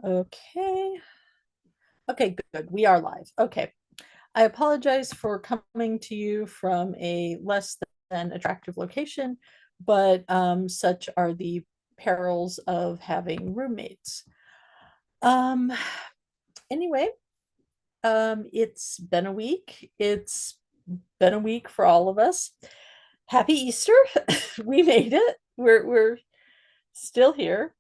Okay. Okay, good. We are live. Okay. I apologize for coming to you from a less than attractive location, but such are the perils of having roommates. Um, anyway, it's been a week. It's been a week for all of us. Happy Easter. We made it. We're still here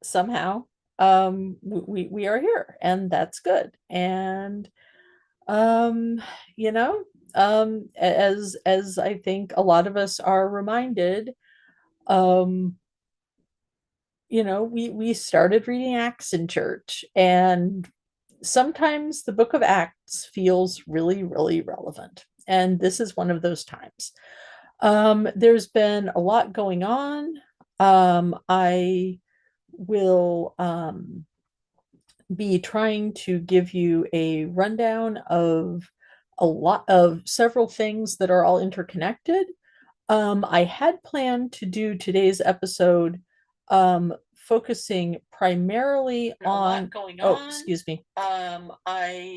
somehow. We are here, and that's good. And um, you know, as I think a lot of us are reminded, um, we started reading Acts in church, and sometimes the book of Acts feels really, really relevant. And this is one of those times. There's been a lot going on. I will be trying to give you a rundown of a lot of several things that are all interconnected. I had planned to do today's episode focusing primarily on Going oh, on. excuse me.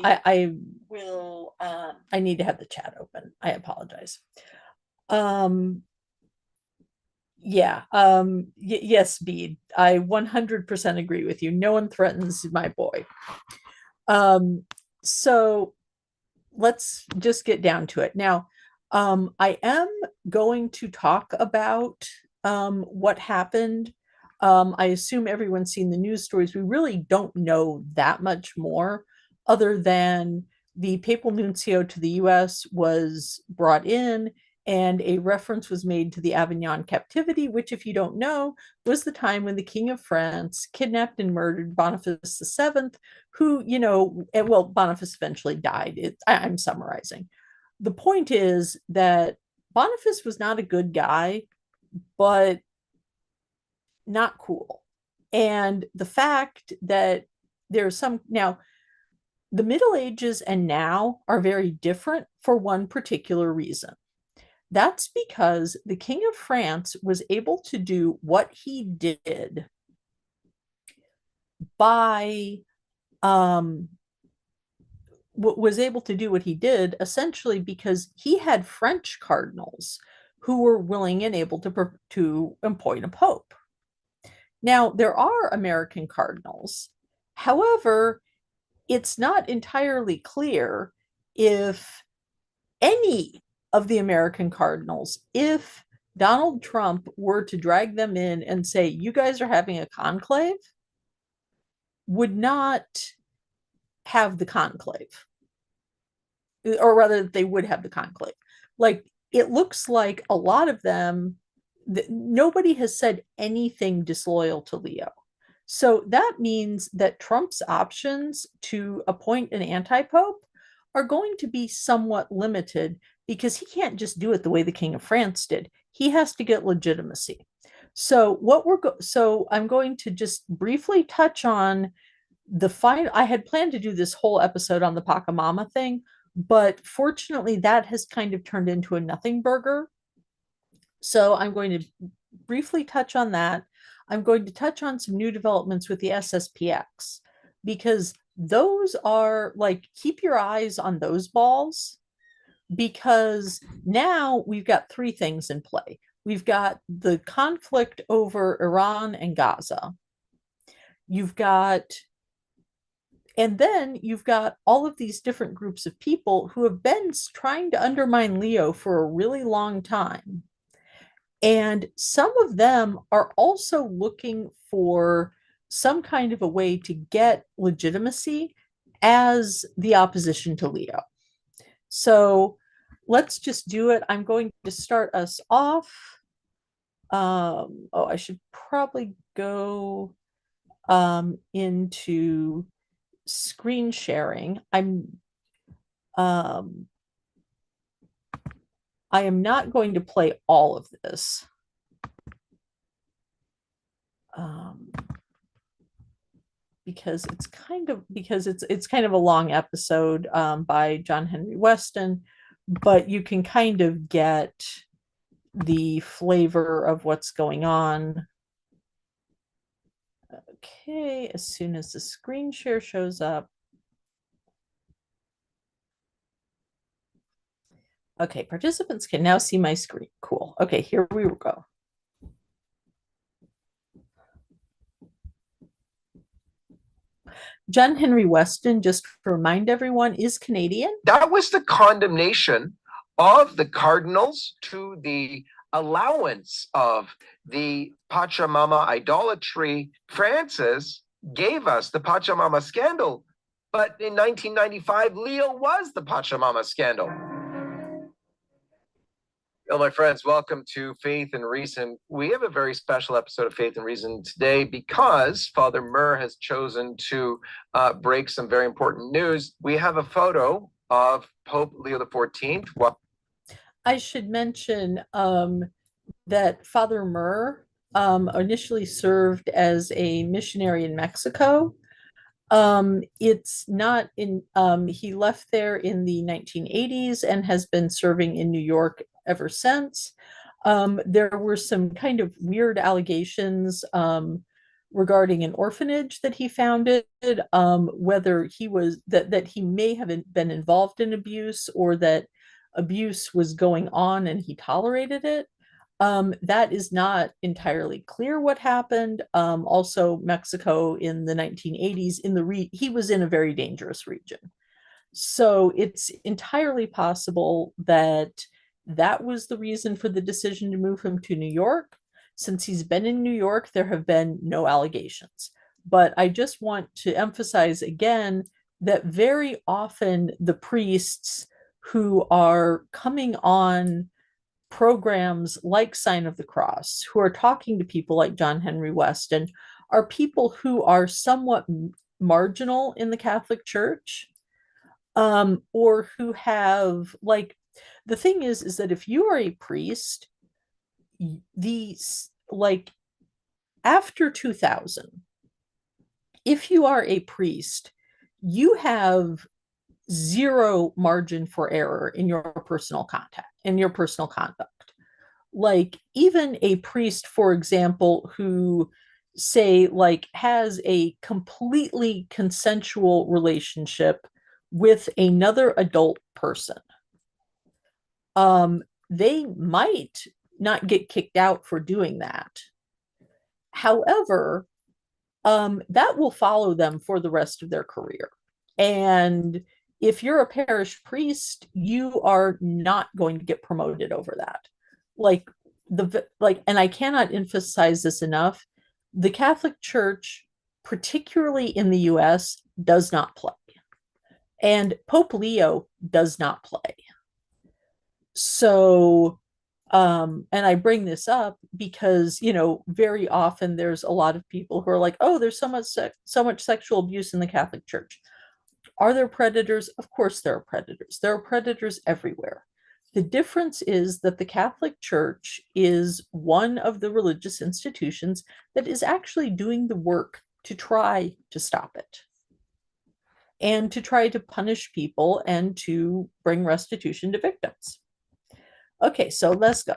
I I will I need to have the chat open. I apologize. Um yeah, yes, Bede. I 100% agree with you. No one threatens my boy. Um so let's just get down to it. Now, I am going to talk about what happened. I assume everyone's seen the news stories. We really don't know that much more, other than the papal nuncio to the US was brought in, and a reference was made to the Avignon Captivity, which, if you don't know, was the time when the King of France kidnapped and murdered Boniface VII, who, well, Boniface eventually died. I'm summarizing. The point is that Boniface was not a good guy, but not cool. And the fact that there's some now, the Middle Ages and now are very different for one particular reason. That's because the King of France was able to do what he did by um, was able to do what he did essentially because he had French cardinals who were willing and able to appoint a pope. Now, there are American cardinals. However, it's not entirely clear if any of the American cardinals, if Donald Trump were to drag them in and say, you guys are having a conclave, would not have the conclave, or rather, they would have the conclave. Like, it looks like a lot of them, nobody has said anything disloyal to Leo. So that means that Trump's options to appoint an anti pope are going to be somewhat limited because he can't just do it the way the King of France did. He has to get legitimacy. So I'm going to just briefly touch on the final. I had planned to do this whole episode on the Pachamama thing, but fortunately that has kind of turned into a nothing burger. So I'm going to briefly touch on that. I'm going to touch on some new developments with the SSPX, because those are like, keep your eyes on those balls, because now we've got three things in play. We've got the conflict over Iran and Gaza. You've got And then you've got all of these different groups of people who have been trying to undermine Leo for a really long time. And some of them are also looking for some kind of a way to get legitimacy as the opposition to Leo. So let's just do it. I'm going to start us off. I should probably go into screen sharing. Um, I am not going to play all of this. Um, because it's kind of a long episode by John Henry Weston, but you can kind of get the flavor of what's going on. Okay, as soon as the screen share shows up. Okay, participants can now see my screen. Cool. Okay, here we go. John Henry Weston, just to remind everyone, is Canadian. That was the condemnation of the cardinals to the allowance of the Pachamama idolatry. Francis gave us the Pachamama scandal, but in 1995, Leo was the Pachamama scandal. Hello, my friends. Welcome to Faith and Reason. We have a very special episode of Faith and Reason today because Father Murr has chosen to break some very important news. We have a photo of Pope Leo XIV. I should mention that Father Murr initially served as a missionary in Mexico. It's not in, he left there in the 1980s and has been serving in New York ever since. There were some kind of weird allegations regarding an orphanage that he founded, whether he was that he may have been involved in abuse or that abuse was going on and he tolerated it. That is not entirely clear what happened. Also, Mexico in the 1980s, he was in a very dangerous region. So it's entirely possible that that was the reason for the decision to move him to New York. Since he's been in New York, there have been no allegations. But I just want to emphasize again that very often the priests who are coming on programs like Sign of the Cross, who are talking to people like John Henry Weston, are people who are somewhat marginal in the Catholic Church, or who have, like, the thing is that if you are a priest, like, after 2000, if you are a priest, you have zero margin for error in your personal conduct. Like, even a priest, for example, who say like has a completely consensual relationship with another adult person, they might not get kicked out for doing that. However, that will follow them for the rest of their career. And if you're a parish priest, you are not going to get promoted over that. And I cannot emphasize this enough. The Catholic Church, particularly in the US, does not play. And Pope Leo does not play. So, and I bring this up because, very often there's a lot of people who are like, oh, there's so much sexual abuse in the Catholic Church. Are there predators? Of course there are predators. There are predators everywhere. The difference is that the Catholic Church is one of the religious institutions that is actually doing the work to try to stop it and to try to punish people and to bring restitution to victims. Okay, so let's go.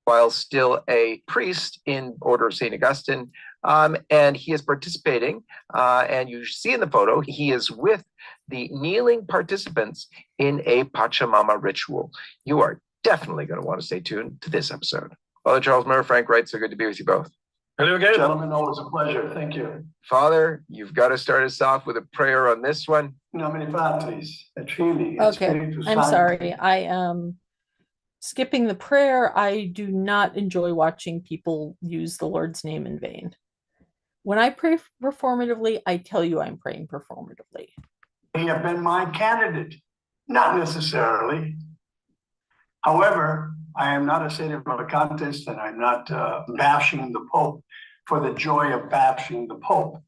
While still a priest in Order of St. Augustine, and he is participating, and you see in the photo, he is with the kneeling participants in a Pachamama ritual. You are definitely going to want to stay tuned to this episode. Father Charles Murr, Frank Wright, so good to be with you both. Hello again. Gentlemen, always a pleasure. Thank you. Father, you've got to start us off with a prayer on this one. Nomine Patris, et Filii, et Okay, Spiritus I'm Sancti. sorry. I am skipping the prayer. I do not enjoy watching people use the Lord's name in vain. When I pray performatively, I tell you I'm praying performatively. He have been my candidate, not necessarily. However, I am not a sedevacantist, and I'm not bashing the Pope for the joy of bashing the Pope.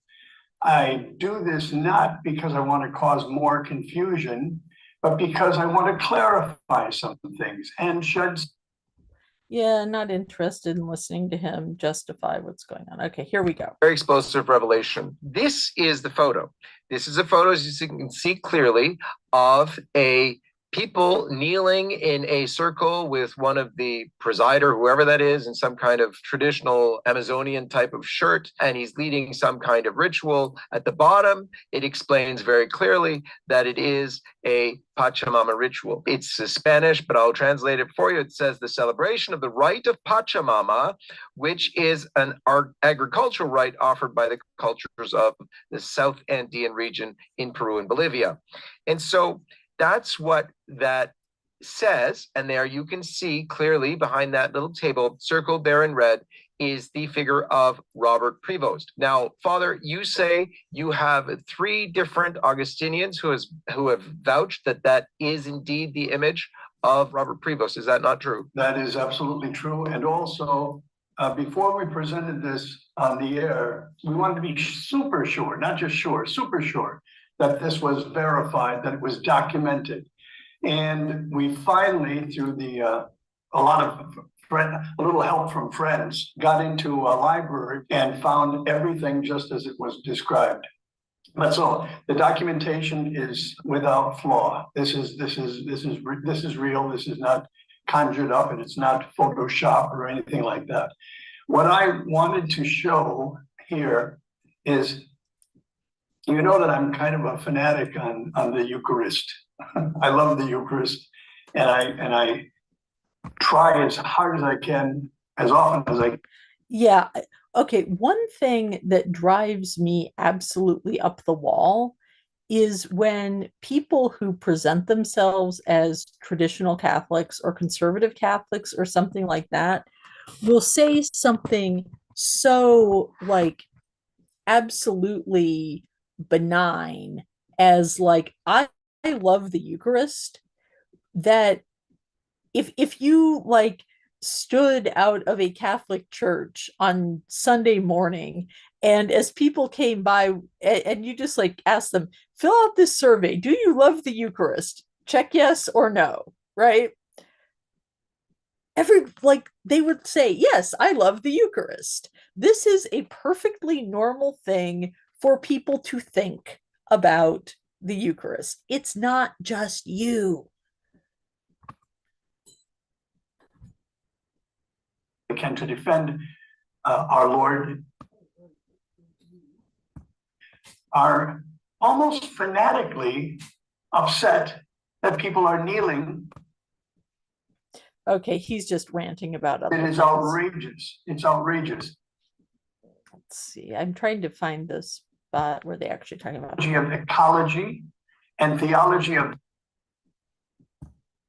I do this not because I want to cause more confusion, but because I want to clarify some things and shed. Yeah, not interested in listening to him justify what's going on. Okay, here we go. Very explosive revelation. This is the photo. This is a photo, as you can see clearly, of a people kneeling in a circle with one of the presider, whoever that is, in some kind of traditional Amazonian type of shirt, and he's leading some kind of ritual. At the bottom, it explains very clearly that it is a Pachamama ritual. It's Spanish, but I'll translate it for you. It says the celebration of the rite of Pachamama, which is an agricultural rite offered by the cultures of the South Andean region in Peru and Bolivia. And so that's what that says. And there you can see clearly behind that little table circled there in red is the figure of Robert Prevost. Now, Father, you say you have 3 different Augustinians who have vouched that that is indeed the image of Robert Prevost. Is that not true? That is absolutely true. And also, before we presented this on the air, we wanted to be super sure, not just sure, super sure that this was verified, that it was documented. And we finally, through a little help from friends, got into a library and found everything just as it was described. But so the documentation is without flaw. This is real. This is not conjured up, and it's not Photoshop or anything like that. What I wanted to show here is, you know that I'm kind of a fanatic on the Eucharist. I love the Eucharist, and I try as hard as I can, as often as I can. Yeah. Okay. One thing that drives me absolutely up the wall is when people who present themselves as traditional Catholics or conservative Catholics or something like that will say something so like absolutely benign as like I love the Eucharist, that if you like stood out of a Catholic church on Sunday morning and as people came by and you just like asked them, fill out this survey, do you love the Eucharist? Check yes or no, right? They would say, yes, I love the Eucharist. This is a perfectly normal thing for people to think about the Eucharist. It's not just you. Can to defend our Lord are almost fanatically upset that people are kneeling. Okay, he's just ranting about other It is things. outrageous. It's outrageous. Let's see. I'm trying to find this spot where they actually talking about Of ecology and theology of,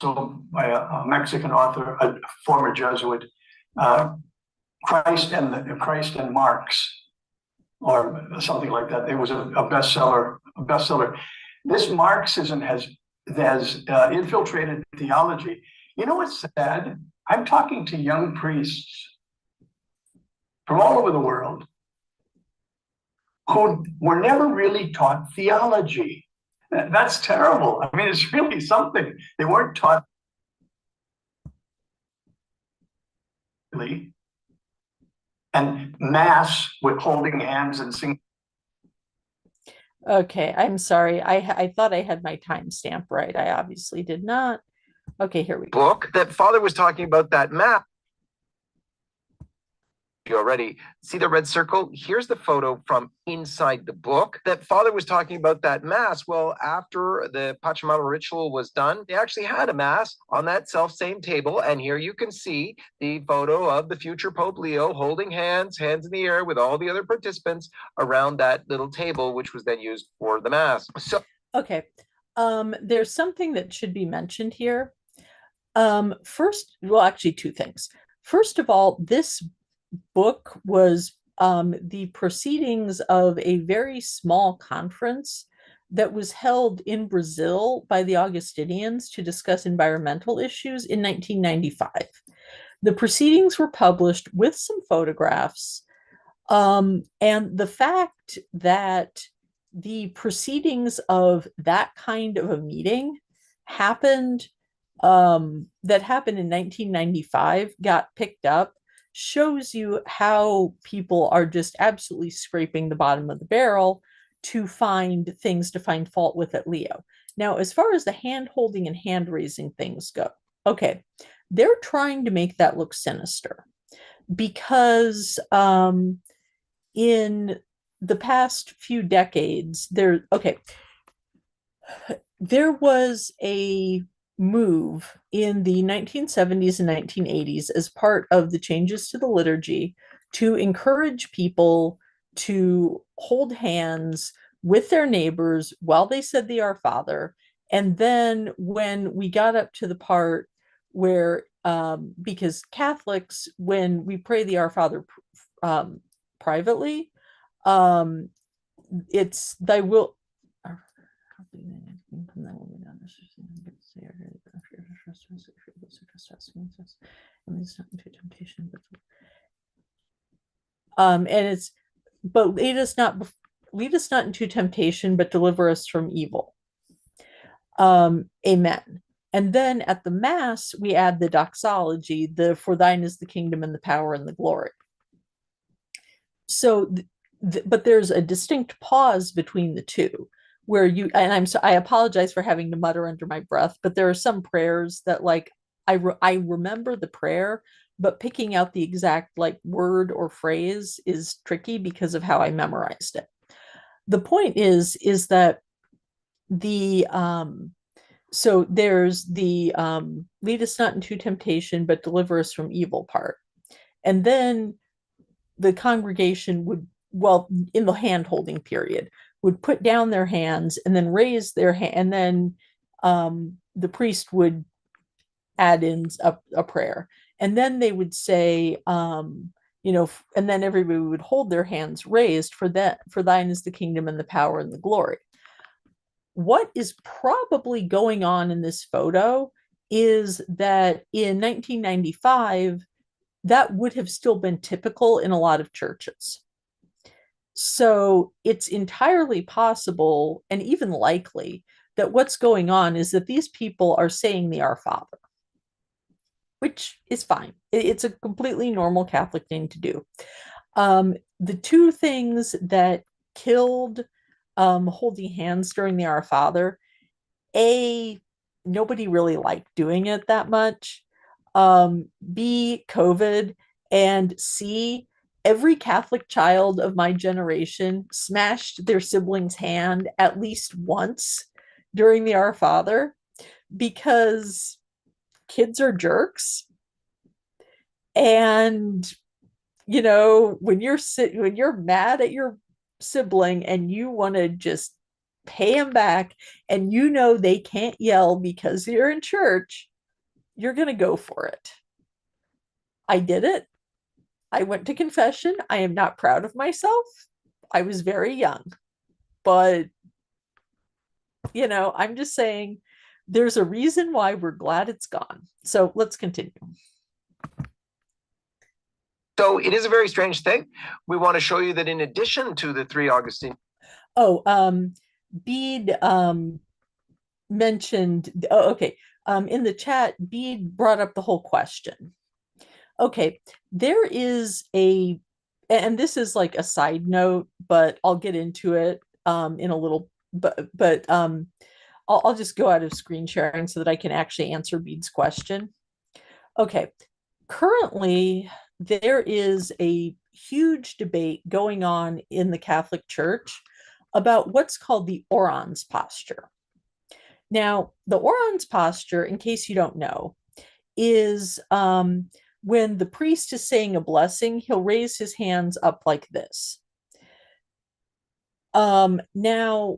so by a Mexican author, a former Jesuit, Christ and Marx, or something like that. It was a bestseller. This Marxism has infiltrated theology. You know what's sad? I'm talking to young priests from all over the world who were never really taught theology. That's terrible. I mean, it's really something. They weren't taught. And mass with holding hands and singing. Okay, I'm sorry. I thought I had my timestamp right. I obviously did not. Okay, here we go. Book that Father was talking about, that map. You already see the red circle? Here's the photo from inside the book that Father was talking about, that mass. Well, after the Pachamama ritual was done, they actually had a mass on that self-same table. And here you can see the photo of the future Pope Leo holding hands in the air with all the other participants around that little table, which was then used for the mass. So, okay. There's something that should be mentioned here. First, well, actually two things. First of all, this book was the proceedings of a very small conference that was held in Brazil by the Augustinians to discuss environmental issues in 1995. The proceedings were published with some photographs, and the fact that the proceedings of that kind of a meeting happened in 1995 got picked up shows you how people are just absolutely scraping the bottom of the barrel to find things to find fault with at Leo. Now, as far as the hand holding and hand raising things go, okay, they're trying to make that look sinister because in the past few decades, there was a move in the 1970s and 1980s as part of the changes to the liturgy to encourage people to hold hands with their neighbors while they said the Our Father. And then when we got up to the part where, because Catholics, when we pray the Our Father privately, it's thy will. And it's, but lead us not into temptation, but deliver us from evil. Amen. And then at the Mass, we add the doxology, the for thine is the kingdom and the power and the glory. So, but there's a distinct pause between the two where you, and I apologize for having to mutter under my breath, but there are some prayers that like, I remember the prayer, but picking out the exact like word or phrase is tricky because of how I memorized it. The point is that the, so there's the lead us not into temptation, but deliver us from evil part. And then the congregation would, well, in the hand holding period, would put down their hands and then raise their hand, and then the priest would add in a prayer. And then they would say, you know, and then everybody would hold their hands raised for that, for thine is the kingdom and the power and the glory. What is probably going on in this photo is that in 1995, that would have still been typical in a lot of churches. So it's entirely possible and even likely that what's going on is that these people are saying the Our Father, which is fine. It's a completely normal Catholic thing to do. The two things that killed holding hands during the Our Father, nobody really liked doing it that much. B, COVID, and C, every Catholic child of my generation smashed their sibling's hand at least once during the Our Father because kids are jerks. And, you know, when you're mad at your sibling and you want to just pay them back and you know they can't yell because you're in church, you're going to go for it. I did it. I went to confession. I am not proud of myself. I was very young, but you know, I'm just saying there's a reason why we're glad it's gone. So let's continue. So it is a very strange thing. We want to show you that in addition to the 3 Augustine. Bede mentioned, okay. In the chat, Bede brought up the whole question. Okay, there is and this is like a side note, but I'll get into it in a little, but I'll just go out of screen sharing so that I can actually answer Bede's question. Okay, currently there is a huge debate going on in the Catholic Church about what's called the orans posture. Now, the orans posture, in case you don't know, is when the priest is saying a blessing, he'll raise his hands up like this. Now,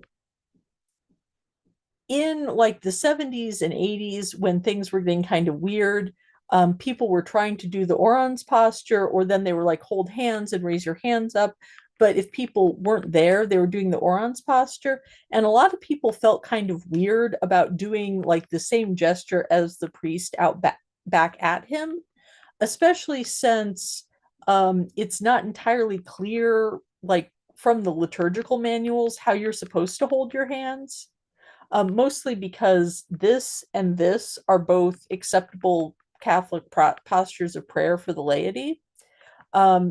in like the 70s and 80s, when things were getting kind of weird, people were trying to do the orans posture, or then they were like, hold hands and raise your hands up. But if people weren't there, they were doing the orans posture. And a lot of people felt kind of weird about doing like the same gesture as the priest out back at him, especially since it's not entirely clear, like from the liturgical manuals, how you're supposed to hold your hands. Mostly because this and this are both acceptable Catholic postures of prayer for the laity.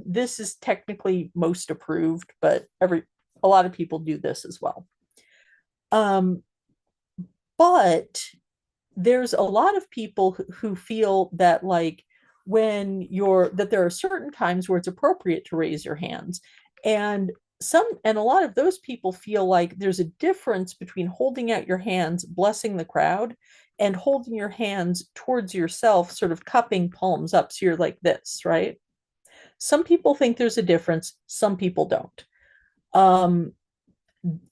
This is technically most approved, but a lot of people do this as well. But there's a lot of people who feel that like that there are certain times where it's appropriate to raise your hands. And a lot of those people feel like there's a difference between holding out your hands, blessing the crowd, and holding your hands towards yourself, sort of cupping palms up. So you're like this, right? Some people think there's a difference, some people don't.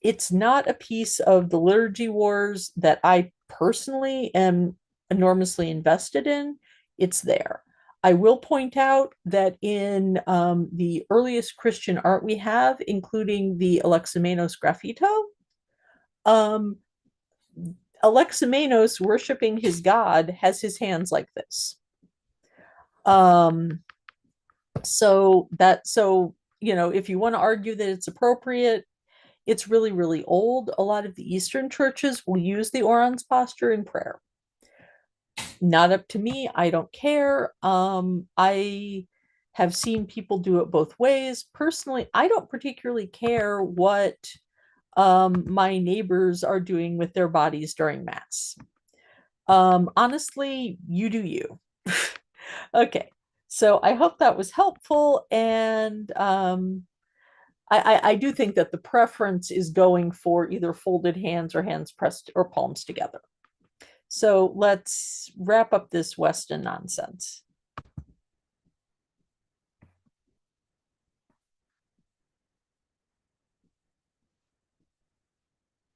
It's not a piece of the liturgy wars that I personally am enormously invested in. It's there. I will point out that in the earliest Christian art we have, including the Alexamenos graffito, Alexamenos worshiping his god has his hands like this. So if you want to argue that it's appropriate, it's really, really old. A lot of the Eastern churches will use the orans posture in prayer. Not up to me. I don't care. I have seen people do it both ways. Personally, I don't particularly care what my neighbors are doing with their bodies during Mass. Honestly, you do you. Okay, so I hope that was helpful. And I do think that the preference is going for either folded hands or hands pressed or palms together. So let's wrap up this Weston nonsense.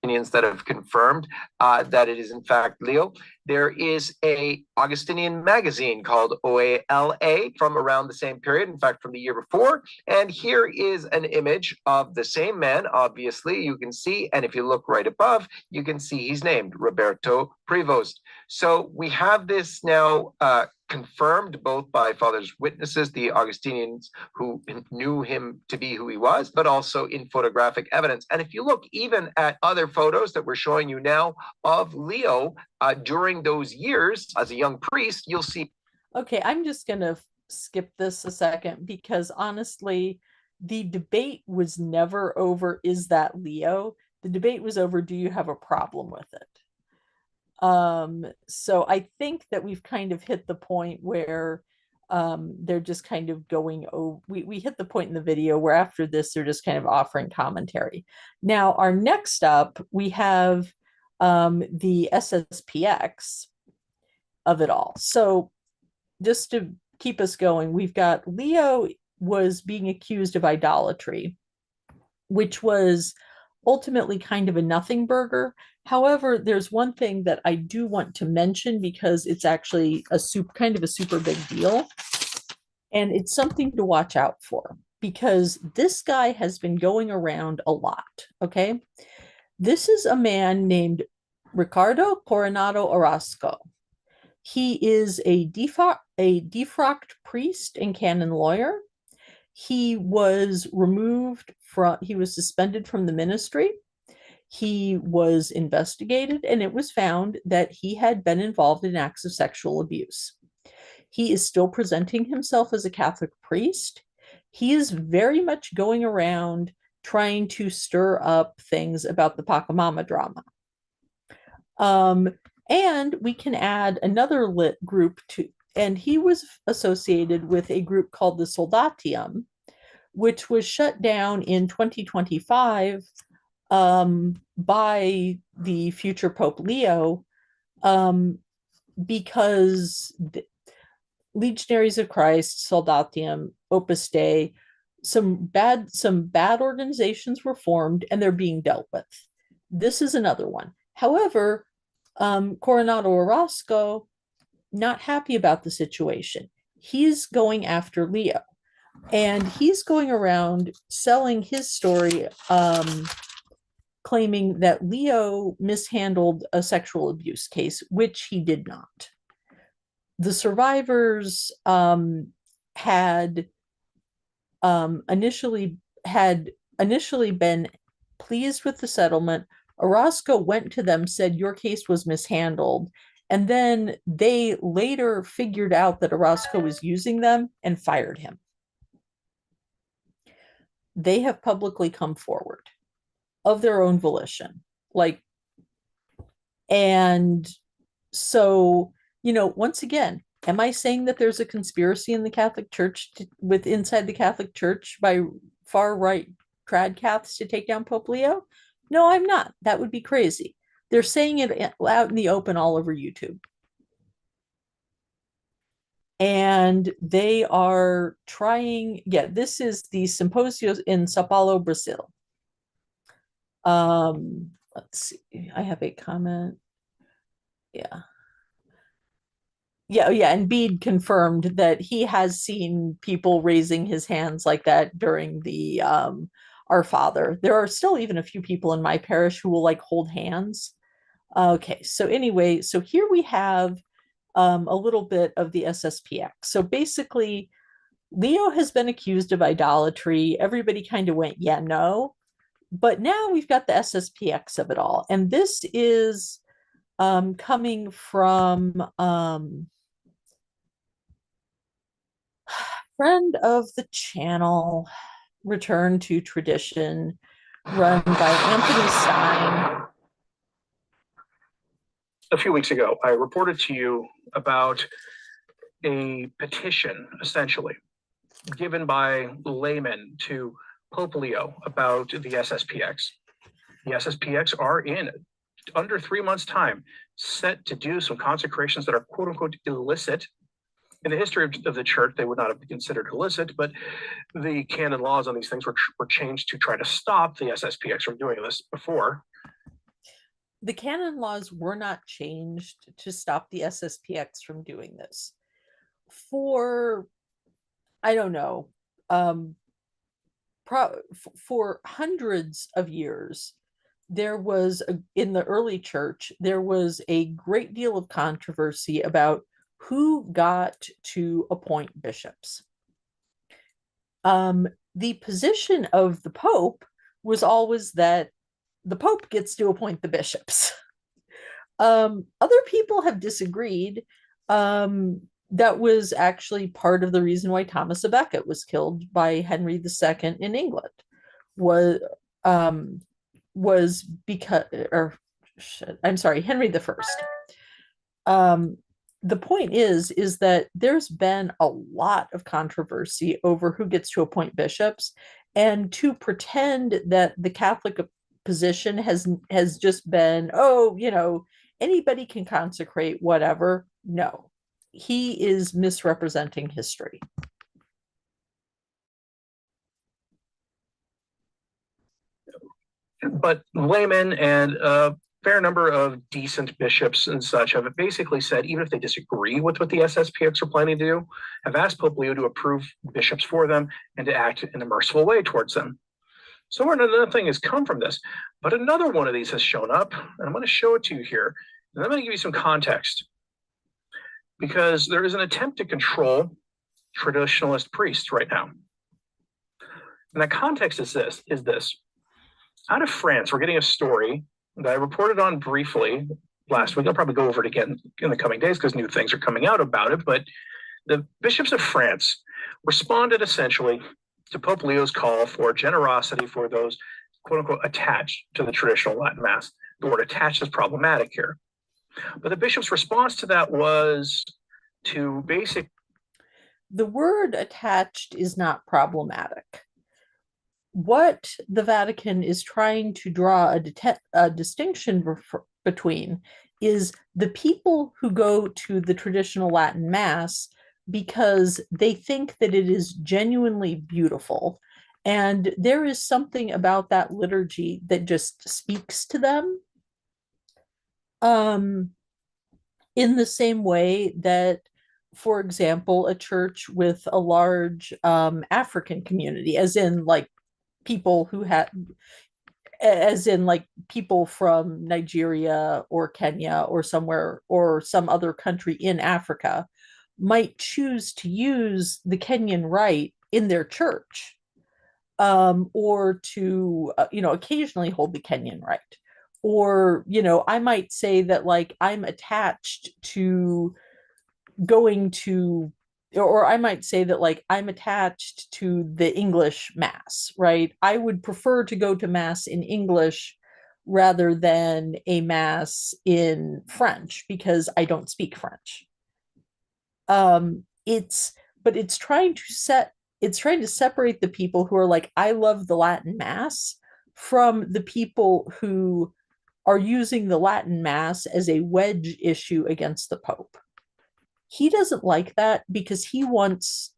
Opinions that have confirmed that it is in fact Leo. There is a Augustinian magazine called OALA from around the same period, in fact, from the year before. And here is an image of the same man, obviously, you can see. And if you look right above, you can see he's named Roberto Prevost. So we have this now confirmed both by Father's witnesses, the Augustinians who knew him to be who he was, but also in photographic evidence. And if you look even at other photos that we're showing you now of Leo during those years as a young priest, you'll see. Okay, I'm just going to skip this a second because honestly, the debate was never over, is that Leo? The debate was over, do you have a problem with it? So I think that we've kind of hit the point where they're just kind of going over. We hit the point in the video where after this, they're just kind of offering commentary. Now, our next up, we have the SSPX of it all. So just to keep us going, we've got Leo was being accused of idolatry, which was ultimately kind of a nothing burger. However, there's one thing that I do want to mention because it's actually kind of a super big deal. And it's something to watch out for because this guy has been going around a lot. Okay. This is a man named Ricardo Coronado Orozco. He is a defrocked priest and canon lawyer. He was suspended from the ministry. He was investigated, and it was found that he had been involved in acts of sexual abuse. He is still presenting himself as a Catholic priest. He is very much going around trying to stir up things about the Pachamama drama. And we can add another group to, and he was associated with a group called the Soldatium, which was shut down in 2025 by the future Pope Leo because Legionaries of Christ, Soldatium, Opus Dei, some bad organizations were formed and they're being dealt with. This is another one. However, Coronado Orozco, not happy about the situation. He's going after Leo. And he's going around selling his story, claiming that Leo mishandled a sexual abuse case, which he did not. The survivors had initially been pleased with the settlement. Orozco went to them, said your case was mishandled, and then they later figured out that Orozco was using them and fired him. They have publicly come forward of their own volition. Like, And so, once again, am I saying that there's a conspiracy in the Catholic Church with inside the Catholic Church by far right trad Caths to take down Pope Leo? No, I'm not. That would be crazy. They're saying it out in the open all over YouTube. And they are trying, this is the symposium in Sao Paulo, Brazil. Let's see, I have a comment. Yeah. Yeah, and Bede confirmed that he has seen people raising his hands like that during the Our Father. There are still even a few people in my parish who will like hold hands. Okay, so anyway, so here we have a little bit of the SSPX. So basically, Leo has been accused of idolatry. Everybody kind of went, yeah, no. But now we've got the SSPX of it all. And this is coming from friend of the channel, Return to Tradition, run by Anthony Stein. A few weeks ago, I reported to you about a petition, essentially, given by laymen to Pope Leo about the SSPX. The SSPX are in under 3 months' time set to do some consecrations that are quote unquote illicit. In the history of the church, they would not have been considered illicit, but the canon laws on these things were changed to try to stop the SSPX from doing this before. The canon laws were not changed to stop the SSPX from doing this. For, I don't know, for hundreds of years, there was, in the early church, there was a great deal of controversy about who got to appoint bishops. The position of the Pope was always that the Pope gets to appoint the bishops. Other people have disagreed. That was actually part of the reason why Thomas à Becket was killed by Henry II in England. Was because, I'm sorry, Henry I. The point is that there's been a lot of controversy over who gets to appoint bishops, and to pretend that the Catholic position has just been, anybody can consecrate whatever. No, he is misrepresenting history. But laymen and a fair number of decent bishops and such have basically said, even if they disagree with what the SSPX are planning to do, have asked Pope Leo to approve bishops for them and to act in a merciful way towards them. So another thing has come from this, but another one of these has shown up, and I'm going to show it to you here. And I'm going to give you some context, because there is an attempt to control traditionalist priests right now. And the context is this. Out of France, we're getting a story that I reported on briefly last week. I'll probably go over it again in the coming days because new things are coming out about it. But the bishops of France responded essentially to Pope Leo's call for generosity for those, quote unquote, attached to the traditional Latin Mass. The word attached is problematic here. But the bishop's response to that was to the word attached is not problematic. What the Vatican is trying to draw a distinction between is the people who go to the traditional Latin Mass because they think that it is genuinely beautiful. And there is something about that liturgy that just speaks to them. In the same way that, for example, a church with a large African community, as in like people who had, as in like people from Nigeria or Kenya or somewhere or some other country in Africa, might choose to use the Kenyan rite in their church, or to occasionally hold the Kenyan rite. Or I might say that like I'm attached to going to, or I might say that like I'm attached to the English Mass, right? I would prefer to go to Mass in English rather than a mass in French because I don't speak French. But it's trying to separate the people who are like, I love the Latin Mass from the people who are using the Latin Mass as a wedge issue against the Pope. He doesn't like that because he wants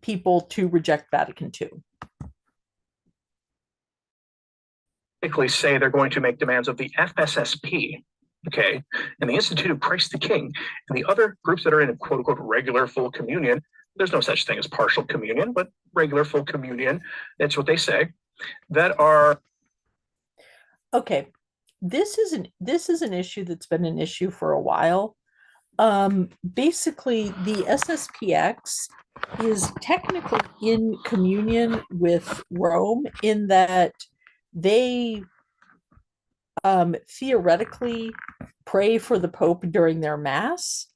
people to reject Vatican II. Basically say they're going to make demands of the FSSP, okay, and the Institute of Christ the King, and the other groups that are in quote unquote regular full communion. There's no such thing as partial communion, but regular full communion. That's what they say. That are okay. This is an issue that's been an issue for a while. Basically, the SSPX is technically in communion with Rome in that they theoretically pray for the Pope during their Mass.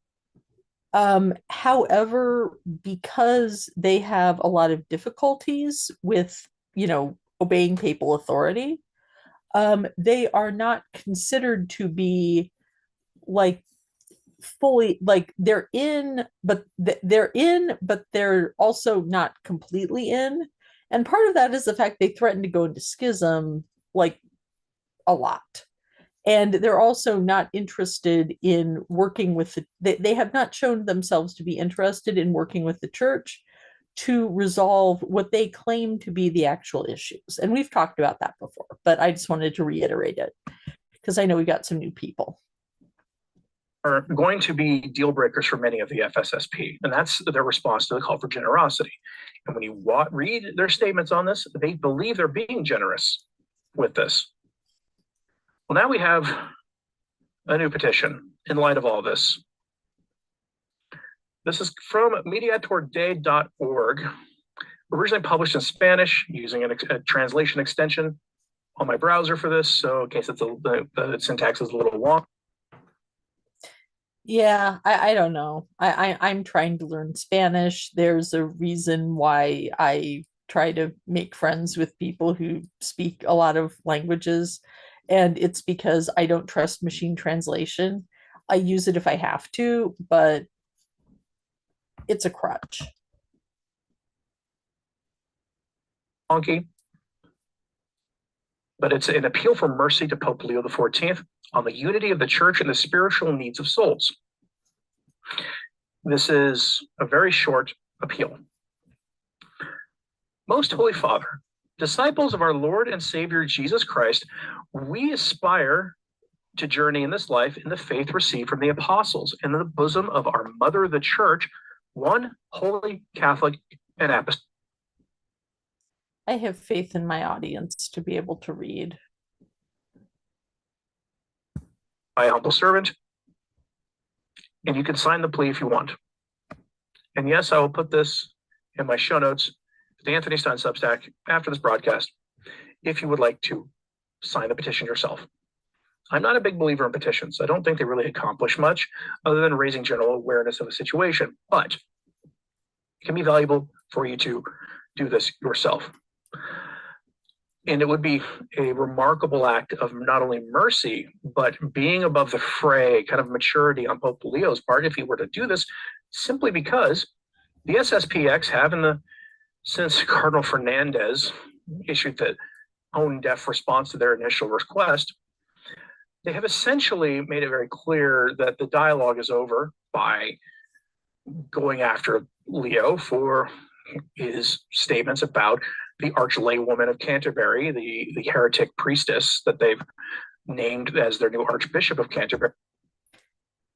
However, because they have a lot of difficulties with, obeying papal authority, they are not considered to be like fully, like they're in, but they're also not completely in. And part of that is the fact they threaten to go into schism like a lot. And they're also not interested in working with they have not shown themselves to be interested in working with the church to resolve what they claim to be the actual issues. And we've talked about that before, but I just wanted to reiterate it because I know we got some new people. Are going to be deal breakers for many of the FSSP, and that's their response to the call for generosity. And when you read their statements on this, they believe they're being generous with this. Well, now we have a new petition in light of all this. This is from mediatorday.org, originally published in Spanish using a translation extension on my browser for this. So in case the syntax is a little long. Yeah, I don't know. I'm trying to learn Spanish. There's a reason why I try to make friends with people who speak a lot of languages, and it's because I don't trust machine translation. I use it if I have to, but it's a crutch. Funky. But it's an appeal for mercy to Pope Leo XIV on the unity of the church and the spiritual needs of souls. This is a very short appeal. Most Holy Father, disciples of our Lord and Savior Jesus Christ, we aspire to journey in this life in the faith received from the apostles in the bosom of our mother, the church, one holy, Catholic, and apostolic. I have faith in my audience to be able to read. My humble servant, and you can sign the plea if you want. And yes, I will put this in my show notes, the Anthony Stein Substack, after this broadcast, if you would like to sign the petition yourself. I'm not a big believer in petitions. I don't think they really accomplish much other than raising general awareness of a situation, but it can be valuable for you to do this yourself. And it would be a remarkable act of not only mercy, but being above the fray, kind of maturity on Pope Leo's part, if he were to do this, simply because the SSPX have, since Cardinal Fernandez issued the tone-deaf response to their initial request, they have essentially made it very clear that the dialogue is over by going after Leo for his statements about the archlaywoman of Canterbury, the heretic priestess that they've named as their new Archbishop of Canterbury.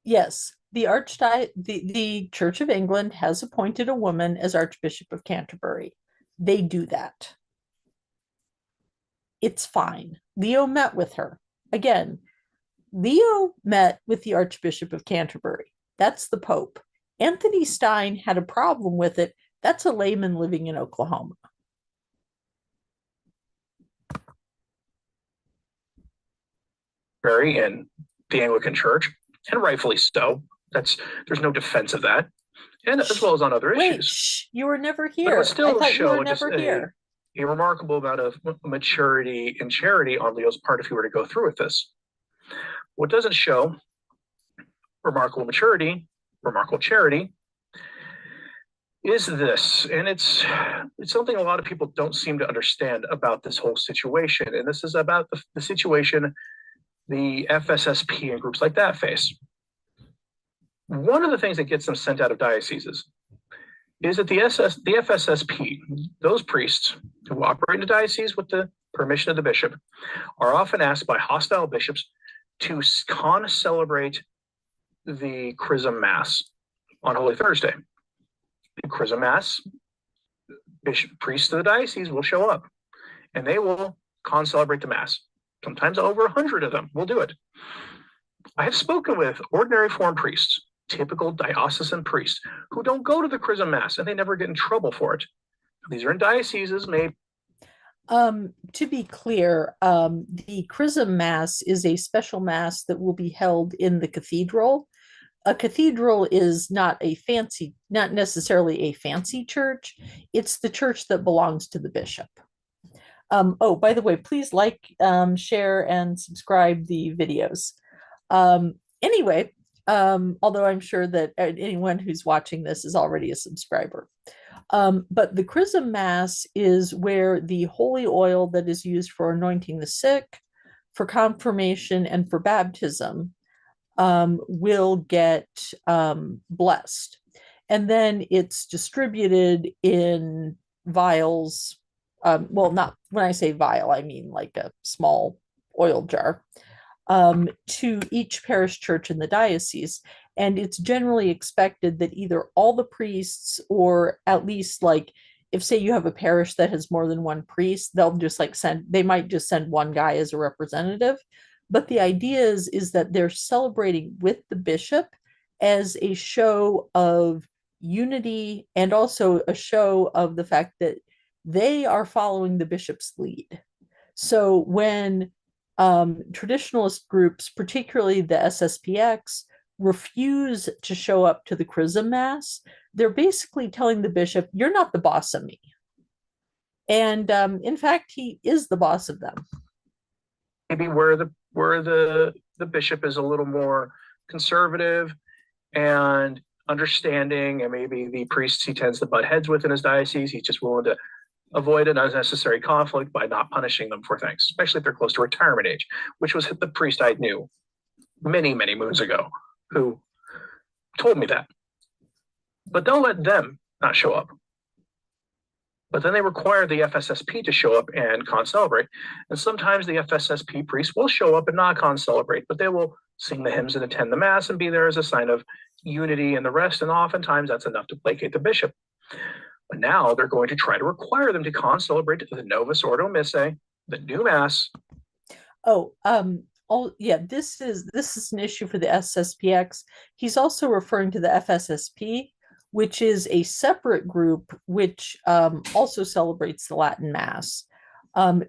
Yes, the Church of England has appointed a woman as Archbishop of Canterbury. They do that. It's fine. Leo met with her. Again, Leo met with the Archbishop of Canterbury. That's the Pope. Anthony Stein had a problem with it. That's a layman living in Oklahoma. In the Anglican Church, and rightfully so. There's no defense of that, and as well as on other issues. You were never here. Still I thought you were never here. a remarkable amount of maturity and charity on Leo's part if he were to go through with this. What doesn't show remarkable maturity, remarkable charity, is this, and it's something a lot of people don't seem to understand about this whole situation, and this is about the situation the FSSP and groups like that face. One of the things that gets them sent out of dioceses is that the FSSP, those priests who operate in a diocese with the permission of the bishop, are often asked by hostile bishops to celebrate the Chrism Mass on Holy Thursday. The Chrism Mass, priests of the diocese will show up and they will celebrate the Mass. Sometimes over 100 of them will do it. I have spoken with ordinary form priests, typical diocesan priests, who don't go to the Chrism Mass and they never get in trouble for it. These are in dioceses made. To be clear, the Chrism Mass is a special Mass that will be held in the cathedral. A cathedral is not necessarily a fancy church. It's the church that belongs to the bishop. Oh, by the way, please like, share, and subscribe the videos. Anyway, although I'm sure that anyone who's watching this is already a subscriber. But the Chrism Mass is where the holy oil that is used for anointing the sick, for confirmation, and for baptism will get blessed. And then it's distributed in vials. Well, not when I say vial, I mean like a small oil jar, to each parish church in the diocese. And it's generally expected that either all the priests, or at least like, if say you have a parish that has more than one priest, they'll just like they might just send one guy as a representative. But the idea is that they're celebrating with the bishop as a show of unity and also a show of the fact that they are following the bishop's lead. So when traditionalist groups, particularly the SSPX, refuse to show up to the Chrism Mass, they're basically telling the bishop, you're not the boss of me. And in fact, he is the boss of them. Maybe where the bishop is a little more conservative and understanding, and maybe the priests he tends to butt heads with in his diocese, he's just willing to avoid an unnecessary conflict by not punishing them for things, especially if they're close to retirement age, which was the priest I knew many, many moons ago who told me that. But they'll let them not show up. But then they require the FSSP to show up and celebrate. And sometimes the FSSP priests will show up and not celebrate, but they will sing the hymns and attend the Mass and be there as a sign of unity and the rest. And oftentimes that's enough to placate the bishop. But now they're going to try to require them to celebrate the Novus Ordo Missae, the new Mass. Yeah, this is an issue for the SSPX. He's also referring to the FSSP, which is a separate group which also celebrates the Latin Mass.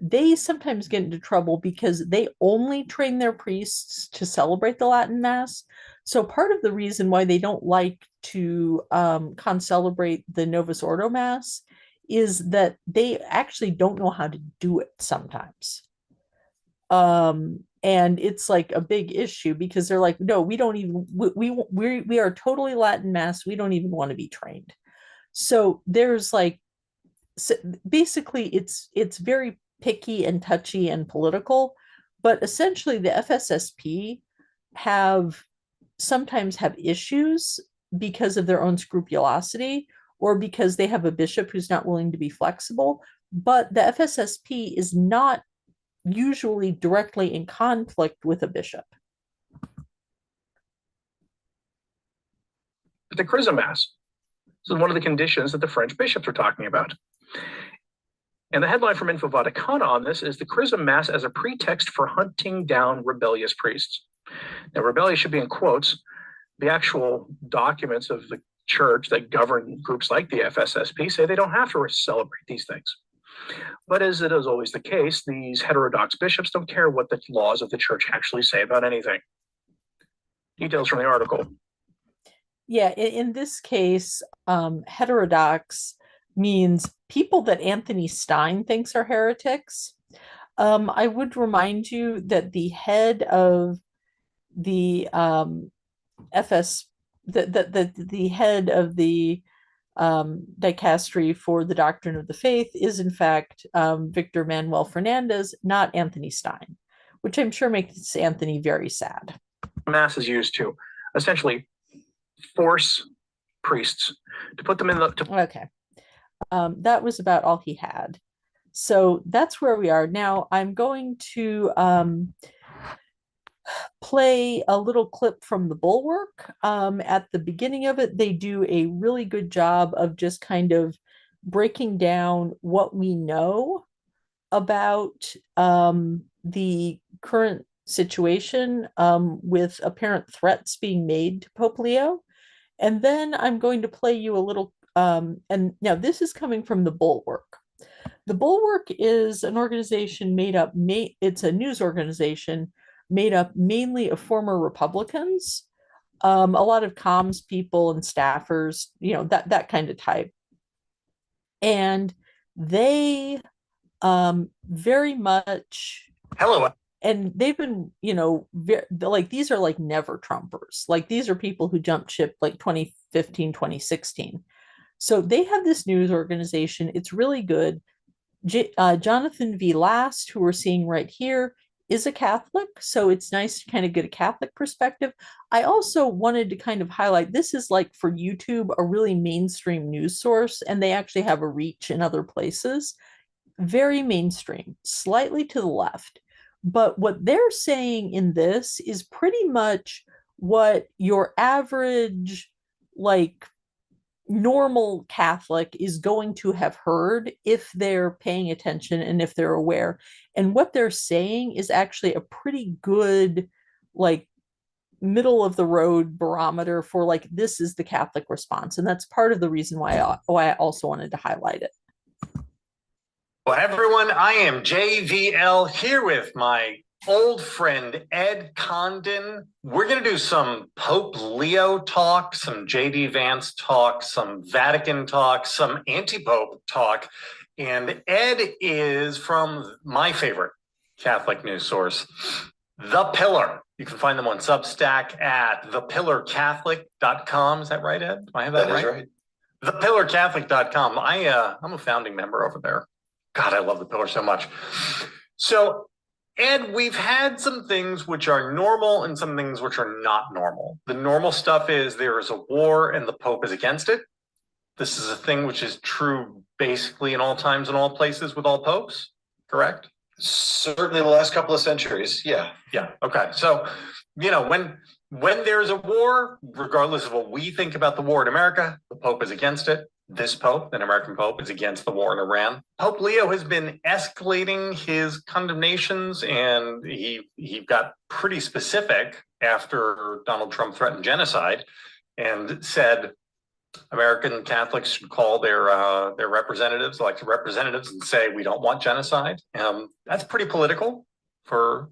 They sometimes get into trouble because they only train their priests to celebrate the Latin Mass. So part of the reason why they don't like to celebrate the Novus Ordo Mass is that they actually don't know how to do it sometimes. And it's like a big issue because they're like, no, we don't even, we are totally Latin Mass. We don't even want to be trained. So there's like, basically it's very picky and touchy and political, but essentially the FSSP sometimes have issues because of their own scrupulosity or because they have a bishop who's not willing to be flexible. But the FSSP is not usually directly in conflict with a bishop. The Chrism Mass. This is one of the conditions that the French bishops are talking about. And the headline from Info Vaticana on this is the Chrism Mass as a pretext for hunting down rebellious priests. Now, rebellious should be in quotes. The actual documents of the church that govern groups like the FSSP say they don't have to celebrate these things. But as it is always the case, these heterodox bishops don't care what the laws of the church actually say about anything. Details from the article. Yeah, in this case, heterodox means people that Anthony Stein thinks are heretics. I would remind you that the head of the FS the head of the dicastery for the doctrine of the faith is in fact Victor Manuel Fernandez, not Anthony Stein, which I'm sure makes Anthony very sad. Mass is used to essentially force priests to put them in the. Okay. That was about all he had. So that's where we are. Now I'm going to play a little clip from the Bulwark. At the beginning of it, they do a really good job of just kind of breaking down what we know about the current situation with apparent threats being made to Pope Leo. And then I'm going to play you a little, and now this is coming from the Bulwark. The Bulwark is an organization made up, it's a news organization made up mainly of former Republicans, a lot of comms people and staffers, you know, that kind of type. And they very much Hello. and they've been, you know, like these are like never Trumpers. Like these are people who jumped ship like 2015, 2016. So they have this news organization. It's really good. Jonathan V. Last, who we're seeing right here, is a Catholic. So it's nice to kind of get a Catholic perspective. I also wanted to kind of highlight this is like for YouTube, a really mainstream news source, and they actually have a reach in other places. Very mainstream, slightly to the left. But what they're saying in this is pretty much what your average, like, normal Catholic is going to have heard if they're paying attention and if they're aware. And what they're saying is actually a pretty good, like, middle of the road barometer for like this is the Catholic response. And that's part of the reason why I also wanted to highlight it. Well, everyone, I am JVL here with my old friend Ed Condon. We're going to do some Pope Leo talk, some JD Vance talk, some Vatican talk, some anti-Pope talk. And Ed is from my favorite Catholic news source, The Pillar. You can find them on Substack at thepillarcatholic.com. Is that right, Ed? Do I have that right? That is right. Thepillarcatholic.com. I'm a founding member over there. God, I love The Pillar so much. So, Ed, we've had some things which are normal and some things which are not normal. The normal stuff is there is a war and the Pope is against it. This is a thing which is true basically in all times and all places with all popes, correct? Certainly the last couple of centuries, yeah. Yeah, okay. So, you know, when there's a war, regardless of what we think about the war in America, the Pope is against it. This Pope, an American Pope, is against the war in Iran. Pope Leo has been escalating his condemnations, and he got pretty specific after Donald Trump threatened genocide and said American Catholics should call their representatives, elected representatives, and say we don't want genocide. That's pretty political for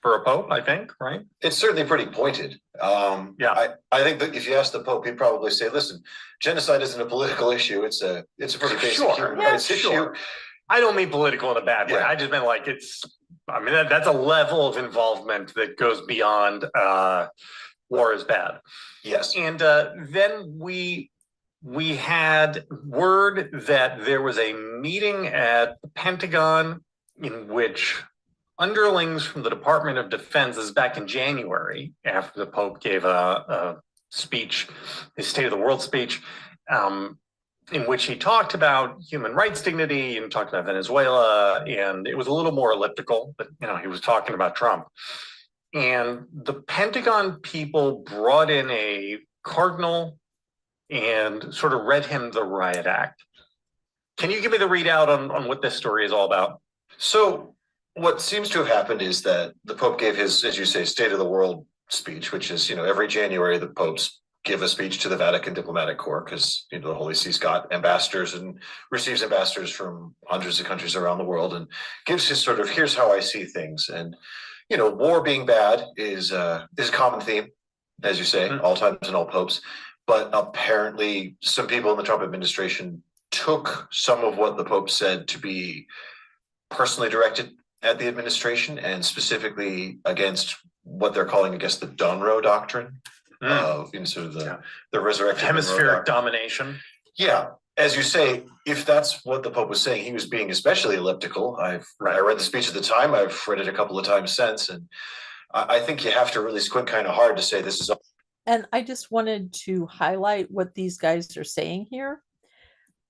a Pope, I think, right? It's certainly pretty pointed. Yeah. I think that if you ask the Pope, he'd probably say, listen, genocide isn't a political issue. It's a pretty basic human rights issue. I don't mean political in a bad way. Yeah. I just meant like that's a level of involvement that goes beyond war is bad. Yes. And then we had word that there was a meeting at the Pentagon in which underlings from the Department of Defense, this is back in January, after the Pope gave a speech, his State of the World speech, in which he talked about human rights dignity and talked about Venezuela, and it was a little more elliptical, but you know, he was talking about Trump. And the Pentagon people brought in a cardinal and sort of read him the riot act. Can you give me the readout on what this story is all about? So what seems to have happened is that the Pope gave his, as you say, State of the World speech, which is, you know, every January the popes give a speech to the Vatican Diplomatic Corps because, you know, the Holy See's got ambassadors and receives ambassadors from hundreds of countries around the world and gives his sort of, here's how I see things. And, you know, war being bad is a common theme, as you say, all times and all popes. But apparently some people in the Trump administration took some of what the Pope said to be personally directed at the administration and specifically against what they're calling, I guess, the Donroe doctrine of sort of the resurrected Hemispheric domination. Yeah, as you say, if that's what the Pope was saying, he was being especially elliptical. I read the speech at the time. I've read it a couple of times since, and I think you have to really squint kind of hard to say this is. And I just wanted to highlight what these guys are saying here.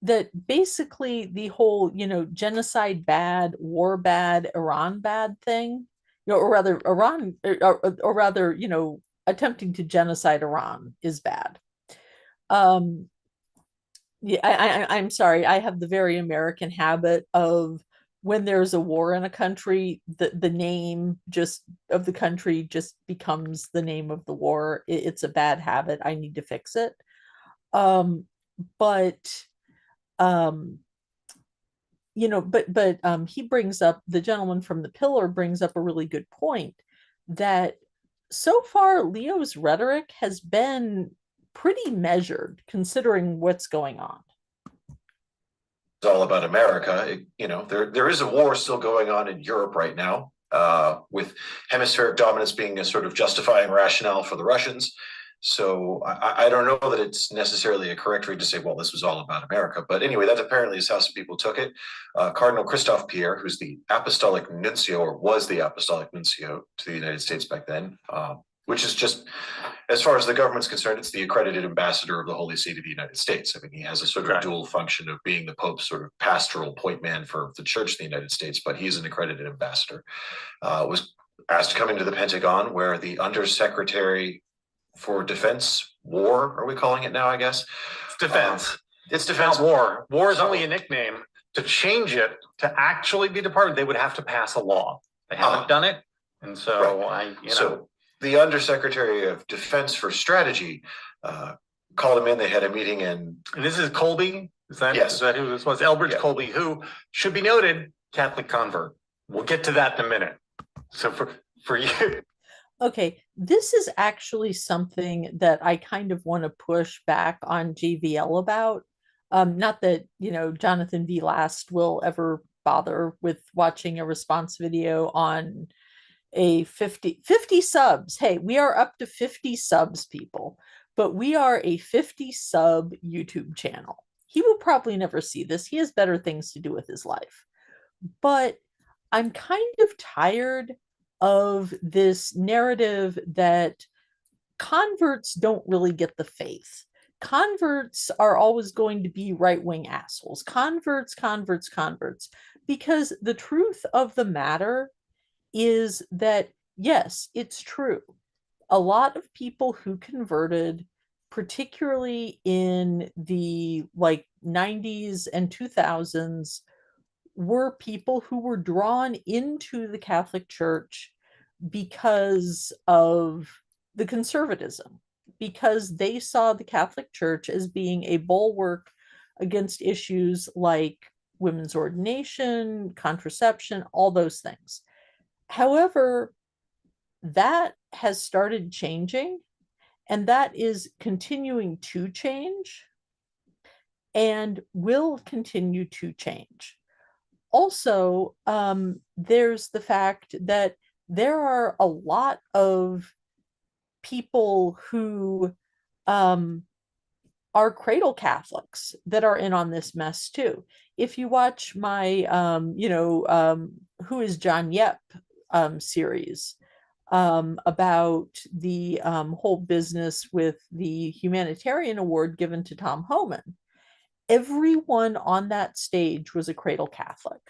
That basically the whole, genocide bad, war bad, Iran bad thing, or rather Iran, or rather, attempting to genocide Iran is bad. Yeah, I'm sorry. I have the very American habit of when there's a war in a country, the name just of the country just becomes the name of the war. It's a bad habit. I need to fix it. But he brings up, the gentleman from the Pillar brings up a really good point that so far Leo's rhetoric has been pretty measured considering what's going on. It's all about America. There is a war still going on in Europe right now, with hemispheric dominance being a sort of justifying rationale for the Russians. So I don't know that it's necessarily a correct read to say, well, this was all about America. But anyway, that apparently is how some people took it. Cardinal Christophe Pierre, who's the apostolic nuncio, or was the apostolic nuncio to the United States back then, which is just, as far as the government's concerned, it's the accredited ambassador of the Holy See to the United States. I mean, he has a sort of dual function of being the Pope's sort of pastoral point man for the Church in the United States, but he's an accredited ambassador. Was asked to come into the Pentagon, where the Undersecretary for Defense, War, are we calling it now, I guess? It's defense. It's defense. Not war. War is only a nickname. To change it to actually be department, they would have to pass a law. They haven't done it. And so So the Undersecretary of Defense for Strategy called him in. They had a meeting, and this is Colby. Is that who this was? Elbridge Colby, who should be noted, Catholic convert. We'll get to that in a minute. So for you. Okay, this is actually something that I kind of want to push back on JVL about. Not that, Jonathan V. Last will ever bother with watching a response video on a 50 subs. Hey, we are up to 50 subs, people, but we are a 50 sub YouTube channel. He will probably never see this. He has better things to do with his life. But I'm kind of tired of this narrative that converts don't really get the faith. Converts are always going to be right-wing assholes. Converts, because the truth of the matter is that, yes, it's true. A lot of people who converted, particularly in the 90s and 2000s, were people who were drawn into the Catholic Church because of the conservatism, because they saw the Catholic Church as being a bulwark against issues like women's ordination, contraception, all those things. However, that has started changing, and that is continuing to change and will continue to change. Also, there's the fact that there are a lot of people who are cradle Catholics that are in on this mess too. If you watch my, Who is John Yep series about the whole business with the humanitarian award given to Tom Homan, everyone on that stage was a cradle Catholic.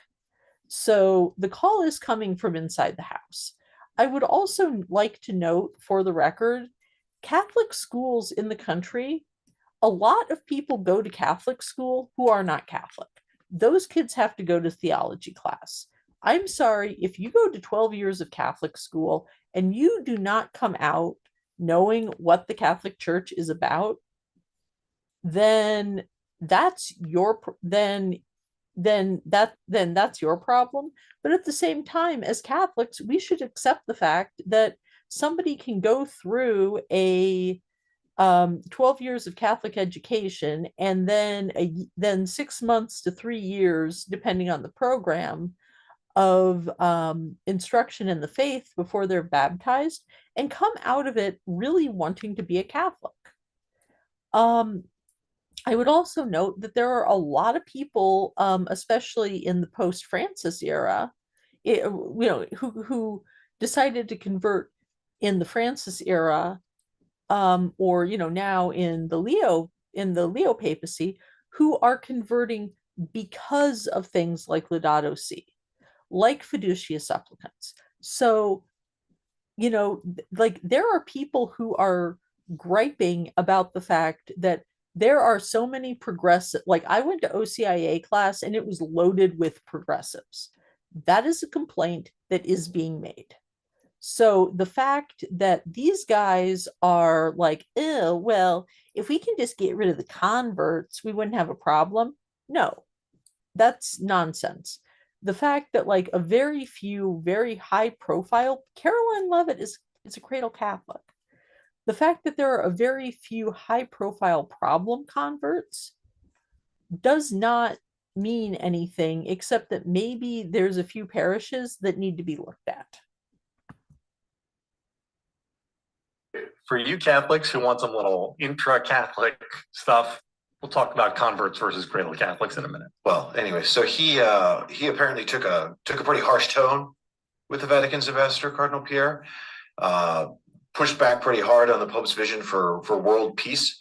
So the call is coming from inside the house. I would also like to note, for the record, Catholic schools in the country, a lot of people go to Catholic school who are not Catholic. Those kids have to go to theology class. I'm sorry, if you go to 12 years of Catholic school and you do not come out knowing what the Catholic Church is about, then that's your that's your problem. But at the same time, as Catholics, we should accept the fact that somebody can go through a 12 years of Catholic education, and then 6 months to 3 years, depending on the program, of instruction in the faith before they're baptized, and come out of it really wanting to be a Catholic. I would also note that there are a lot of people, especially in the post-Francis era, who decided to convert in the Francis era, or now in the Leo papacy, who are converting because of things like Laudato Si, like fiducia supplicans. So, like there are people who are griping about the fact that there are so many progressive, like I went to OCIA class and it was loaded with progressives. That is a complaint that is being made. So the fact that these guys are like, oh, well, if we can just get rid of the converts, we wouldn't have a problem. No, that's nonsense. The fact that like a very few, very high profile, Caroline Levitt is a cradle Catholic. The fact that there are a very few high profile problem converts does not mean anything except that maybe there's a few parishes that need to be looked at. For you Catholics who want some little intra-Catholic stuff, we'll talk about converts versus cradle Catholics in a minute. Well, anyway, so he apparently took a pretty harsh tone with the Vatican's ambassador, Cardinal Pierre, pushed back pretty hard on the Pope's vision for world peace.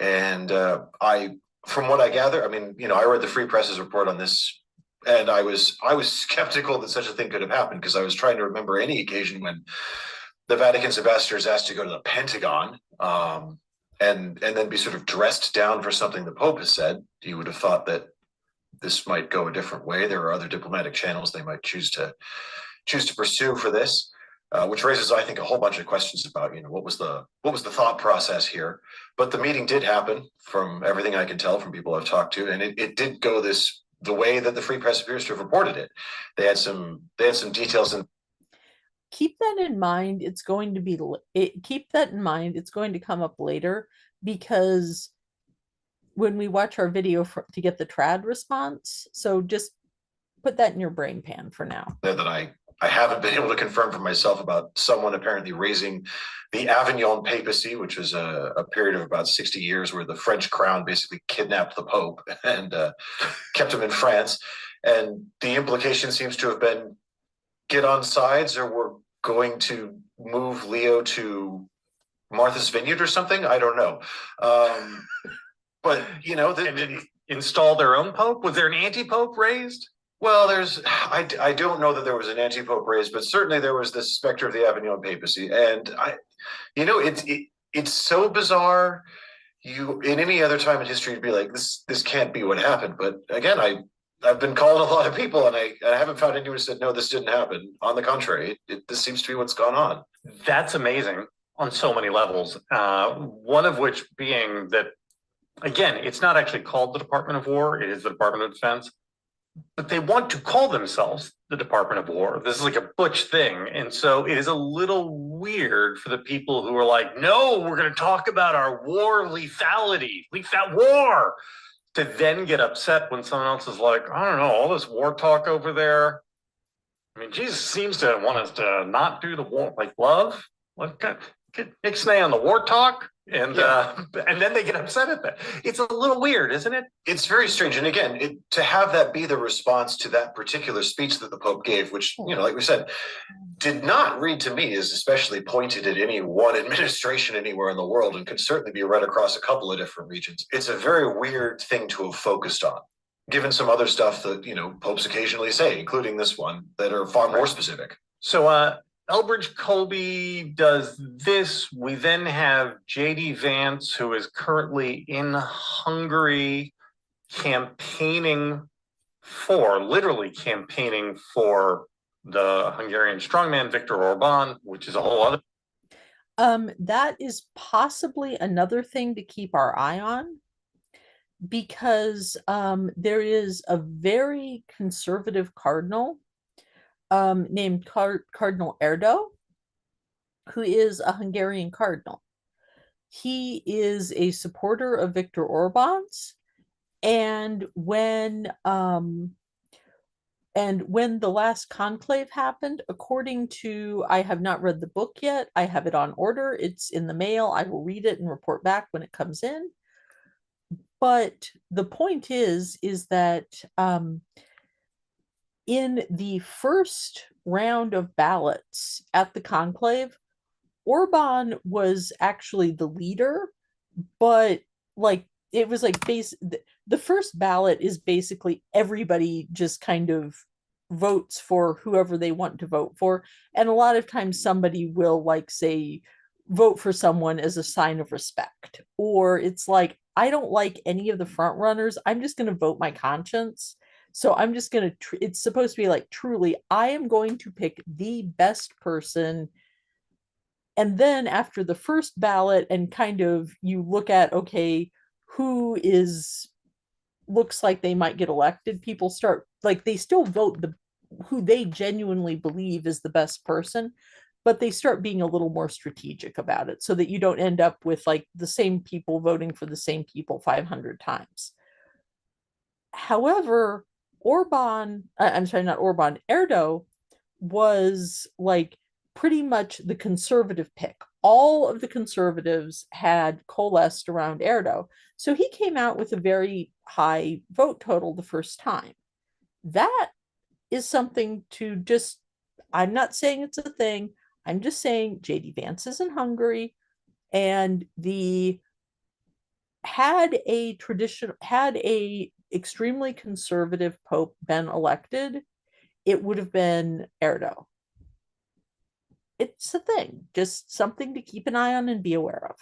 And from what I gather, I mean, I read the Free Press's report on this, and I was skeptical that such a thing could have happened, because I was trying to remember any occasion when the Vatican's ambassador is asked to go to the Pentagon, and then be sort of dressed down for something the Pope has said. You would have thought that this might go a different way. There are other diplomatic channels they might choose to pursue for this, which raises, I think, a whole bunch of questions about, what was the thought process here. But the meeting did happen, from everything I can tell from people I've talked to, and it did go the way that the Free Press appears to have reported it. They had some details in. Keep that in mind. It's going to come up later, because when we watch our video to get the trad response, so just put that in your brain pan for now. That I haven't been able to confirm for myself, about someone apparently raising the Avignon papacy, which was a period of about 60 years where the French crown basically kidnapped the Pope and kept him in France. And the implication seems to have been, get on sides or we're going to move Leo to Martha's Vineyard or something. I don't know. But, And then install their own Pope? Was there an anti-Pope raised? Well, I don't know that there was an anti-Pope raised, but certainly there was this specter of the Avignon papacy. And it's so bizarre. In any other time in history, you'd be like, this can't be what happened. But again, I've been calling a lot of people, and I haven't found anyone who said, no, this didn't happen. On the contrary, this seems to be what's gone on. That's amazing on so many levels. One of which being that, again, it's not actually called the Department of War. It is the Department of Defense. But they want to call themselves the Department of War. This is like a butch thing. And so it is a little weird for the people who are like, no, we're going to talk about our war lethality, war, to then get upset when someone else is like, I don't know, all this war talk over there. I mean, Jesus seems to want us to not do the war, like love. Ixnay on the war talk. And then they get upset at that. It's a little weird, isn't it? It's very strange. And again, to have that be the response to that particular speech that the Pope gave, which, like we said, did not read to me as especially pointed at any one administration anywhere in the world, and could certainly be read across a couple of different regions. It's a very weird thing to have focused on, given some other stuff that, popes occasionally say, including this one, that are far more specific. So, Elbridge Colby does this. We then have J.D. Vance, who is currently in Hungary literally campaigning for the Hungarian strongman, Viktor Orban, which is a whole other. That is possibly another thing to keep our eye on, because there is a very conservative cardinal named Cardinal Erdo, who is a Hungarian cardinal. he is a supporter of Viktor Orban's. And when the last conclave happened, according to, I have not read the book yet. I have it on order. It's in the mail. I will read it and report back when it comes in. But the point is that in the first round of ballots at the conclave, Orban was actually the leader, but like it was like the first ballot is basically everybody just kind of votes for whoever they want to vote for. And a lot of times somebody will like say vote for someone as a sign of respect. Or it's like, I don't like any of the front runners. I'm just going to vote my conscience. So I'm just going to, it's supposed to be like, truly, I am going to pick the best person. And then after the first ballot and kind of you look at, okay, who is, looks like they might get elected, people start, like they still vote who they genuinely believe is the best person, but they start being a little more strategic about it so that you don't end up with like the same people voting for the same people 500 times. However, Erdo was like pretty much the conservative pick. All of the conservatives had coalesced around Erdo. So he came out with a very high vote total the first time. That is something to just, I'm not saying it's a thing. I'm just saying JD Vance is in Hungary, and had a extremely conservative pope been elected, it would have been Erdo. It's a thing, just something to keep an eye on and be aware of.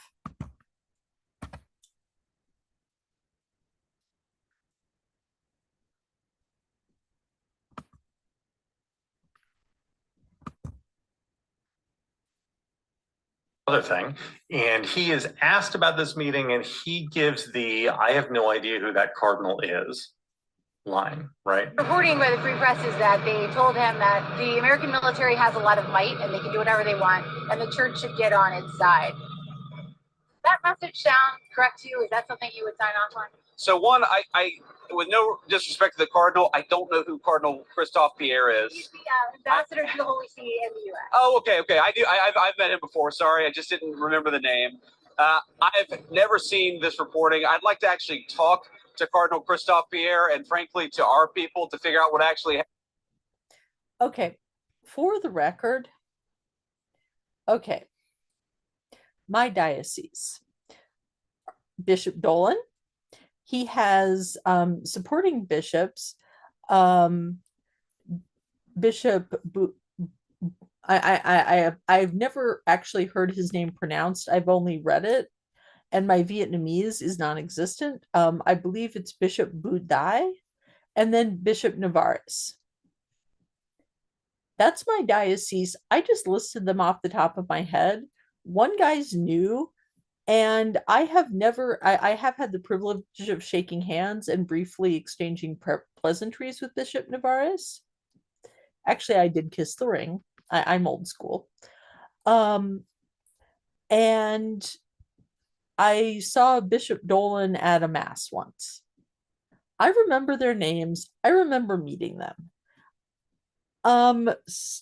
Other thing, and he is asked about this meeting, and he gives the "I have no idea who that cardinal is" line, right? Reporting by the Free Press is that they told him that the American military has a lot of might and they can do whatever they want, and the church should get on its side. That message sound correct to you? Is that something you would sign off on? So one, I with no disrespect to the Cardinal, I don't know who Cardinal Christophe Pierre is. He's the ambassador to the Holy See in the U.S. Oh, okay. I do. I've met him before. Sorry, I just didn't remember the name. I've never seen this reporting. I'd like to actually talk to Cardinal Christophe Pierre and frankly to our people to figure out what actually happened. Okay, for the record, okay, my diocese, Bishop Dolan, he has supporting bishops, Bishop I've never actually heard his name pronounced. I've only read it, and my Vietnamese is non-existent. I believe it's Bishop Bu Dai, and then Bishop Navarres. That's my diocese. I just listed them off the top of my head. One guy's new, and I have had the privilege of shaking hands and briefly exchanging pleasantries with Bishop Navarres. Actually, I did kiss the ring. I'm old school. And I saw Bishop Dolan at a mass once. I remember their names. I remember meeting them.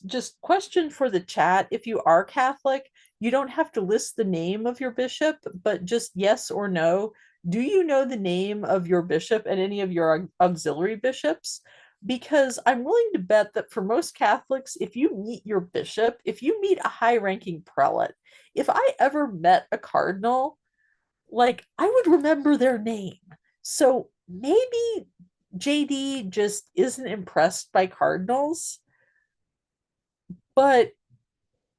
Just question for the chat. If you are Catholic, you don't have to list the name of your bishop, but just yes or no. Do you know the name of your bishop and any of your auxiliary bishops? Because I'm willing to bet that for most Catholics, if you meet your bishop, if you meet a high-ranking prelate, if I ever met a cardinal, like I would remember their name. So maybe JD just isn't impressed by cardinals. But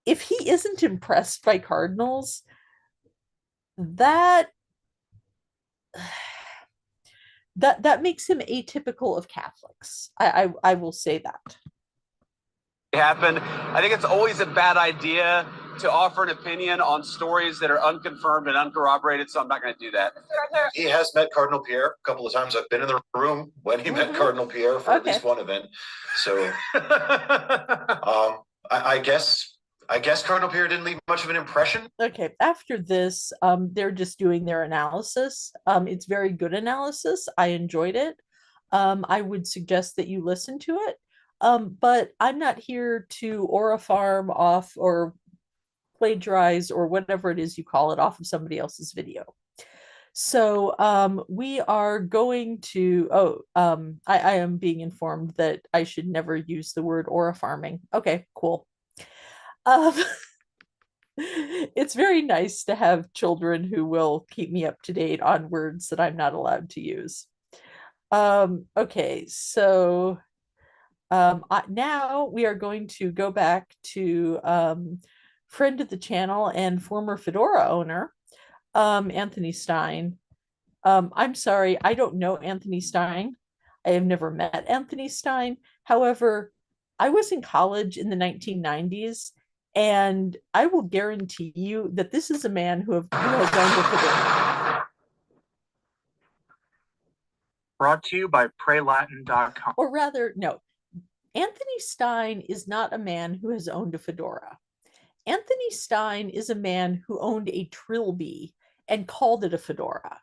if he isn't impressed by cardinals, that makes him atypical of Catholics. I will say that. Happened. I think it's always a bad idea to offer an opinion on stories that are unconfirmed and uncorroborated, so I'm not going to do that. He has met Cardinal Pierre a couple of times. I've been in the room when he met Cardinal Pierre for at least one event. So I guess I guess Cardinal Pierre didn't leave much of an impression. Okay, after this, they're just doing their analysis. It's very good analysis. I enjoyed it. I would suggest that you listen to it. But I'm not here to aura farm off or plagiarize or whatever it is you call it off of somebody else's video. So we are going to, I am being informed that I should never use the word aura farming. Okay, cool. Um, it's very nice to have children who will keep me up to date on words that I'm not allowed to use. Okay, so now we are going to go back to friend of the channel and former Fedora owner, Anthony Stein. I'm sorry, I don't know Anthony Stein. I have never met Anthony Stein. However, I was in college in the 1990s, and I will guarantee you that this is a man who has owned a Fedora. Brought to you by PrayLatin.com. Or rather, no, Anthony Stein is not a man who has owned a Fedora. Anthony Stein is a man who owned a Trilby and called it a Fedora.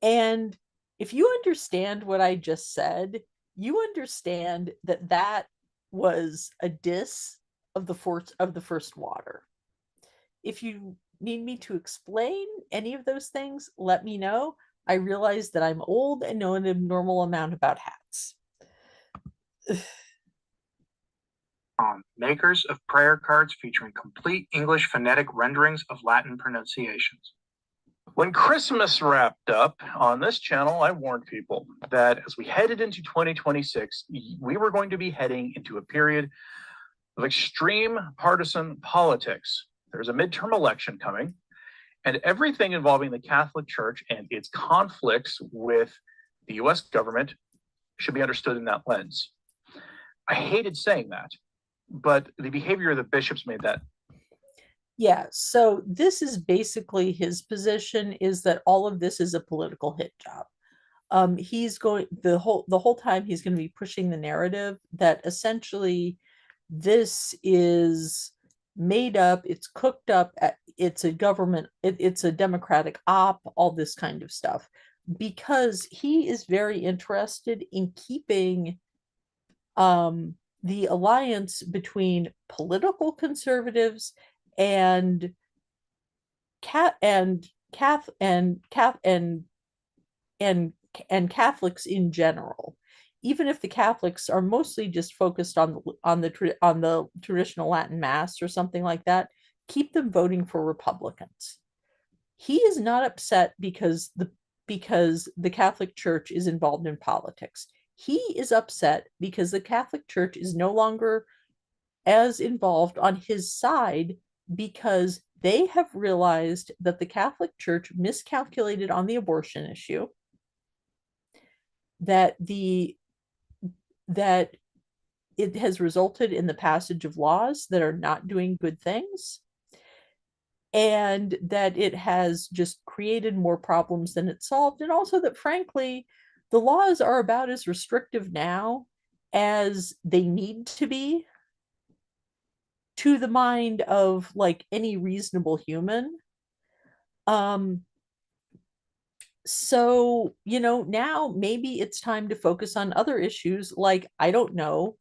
And if you understand what I just said, you understand that that was a diss of the first water. If you need me to explain any of those things, let me know. I realize that I'm old and know an abnormal amount about hats. Makers of prayer cards featuring complete English phonetic renderings of Latin pronunciations. When Christmas wrapped up on this channel, I warned people that as we headed into 2026, we were going to be heading into a period of extreme partisan politics. There's a midterm election coming, and everything involving the Catholic Church and its conflicts with the US government should be understood in that lens. I hated saying that, but the behavior of the bishops made that. Yeah, so this is basically his position, is that all of this is a political hit job. He's going the whole time he's going to be pushing the narrative that essentially this is made up, it's cooked up, it's a government, it's a democratic op, all this kind of stuff, because he is very interested in keeping the alliance between political conservatives and Catholics in general, even if the Catholics are mostly just focused on the traditional Latin Mass or something like that, keep them voting for Republicans. He is not upset because the Catholic Church is involved in politics. He is upset because the Catholic Church is no longer as involved on his side, because they have realized that the Catholic Church miscalculated on the abortion issue, that it has resulted in the passage of laws that are not doing good things, and that it has just created more problems than it solved, and also that, frankly, the laws are about as restrictive now as they need to be to the mind of like any reasonable human. So, now maybe it's time to focus on other issues, like, I don't know,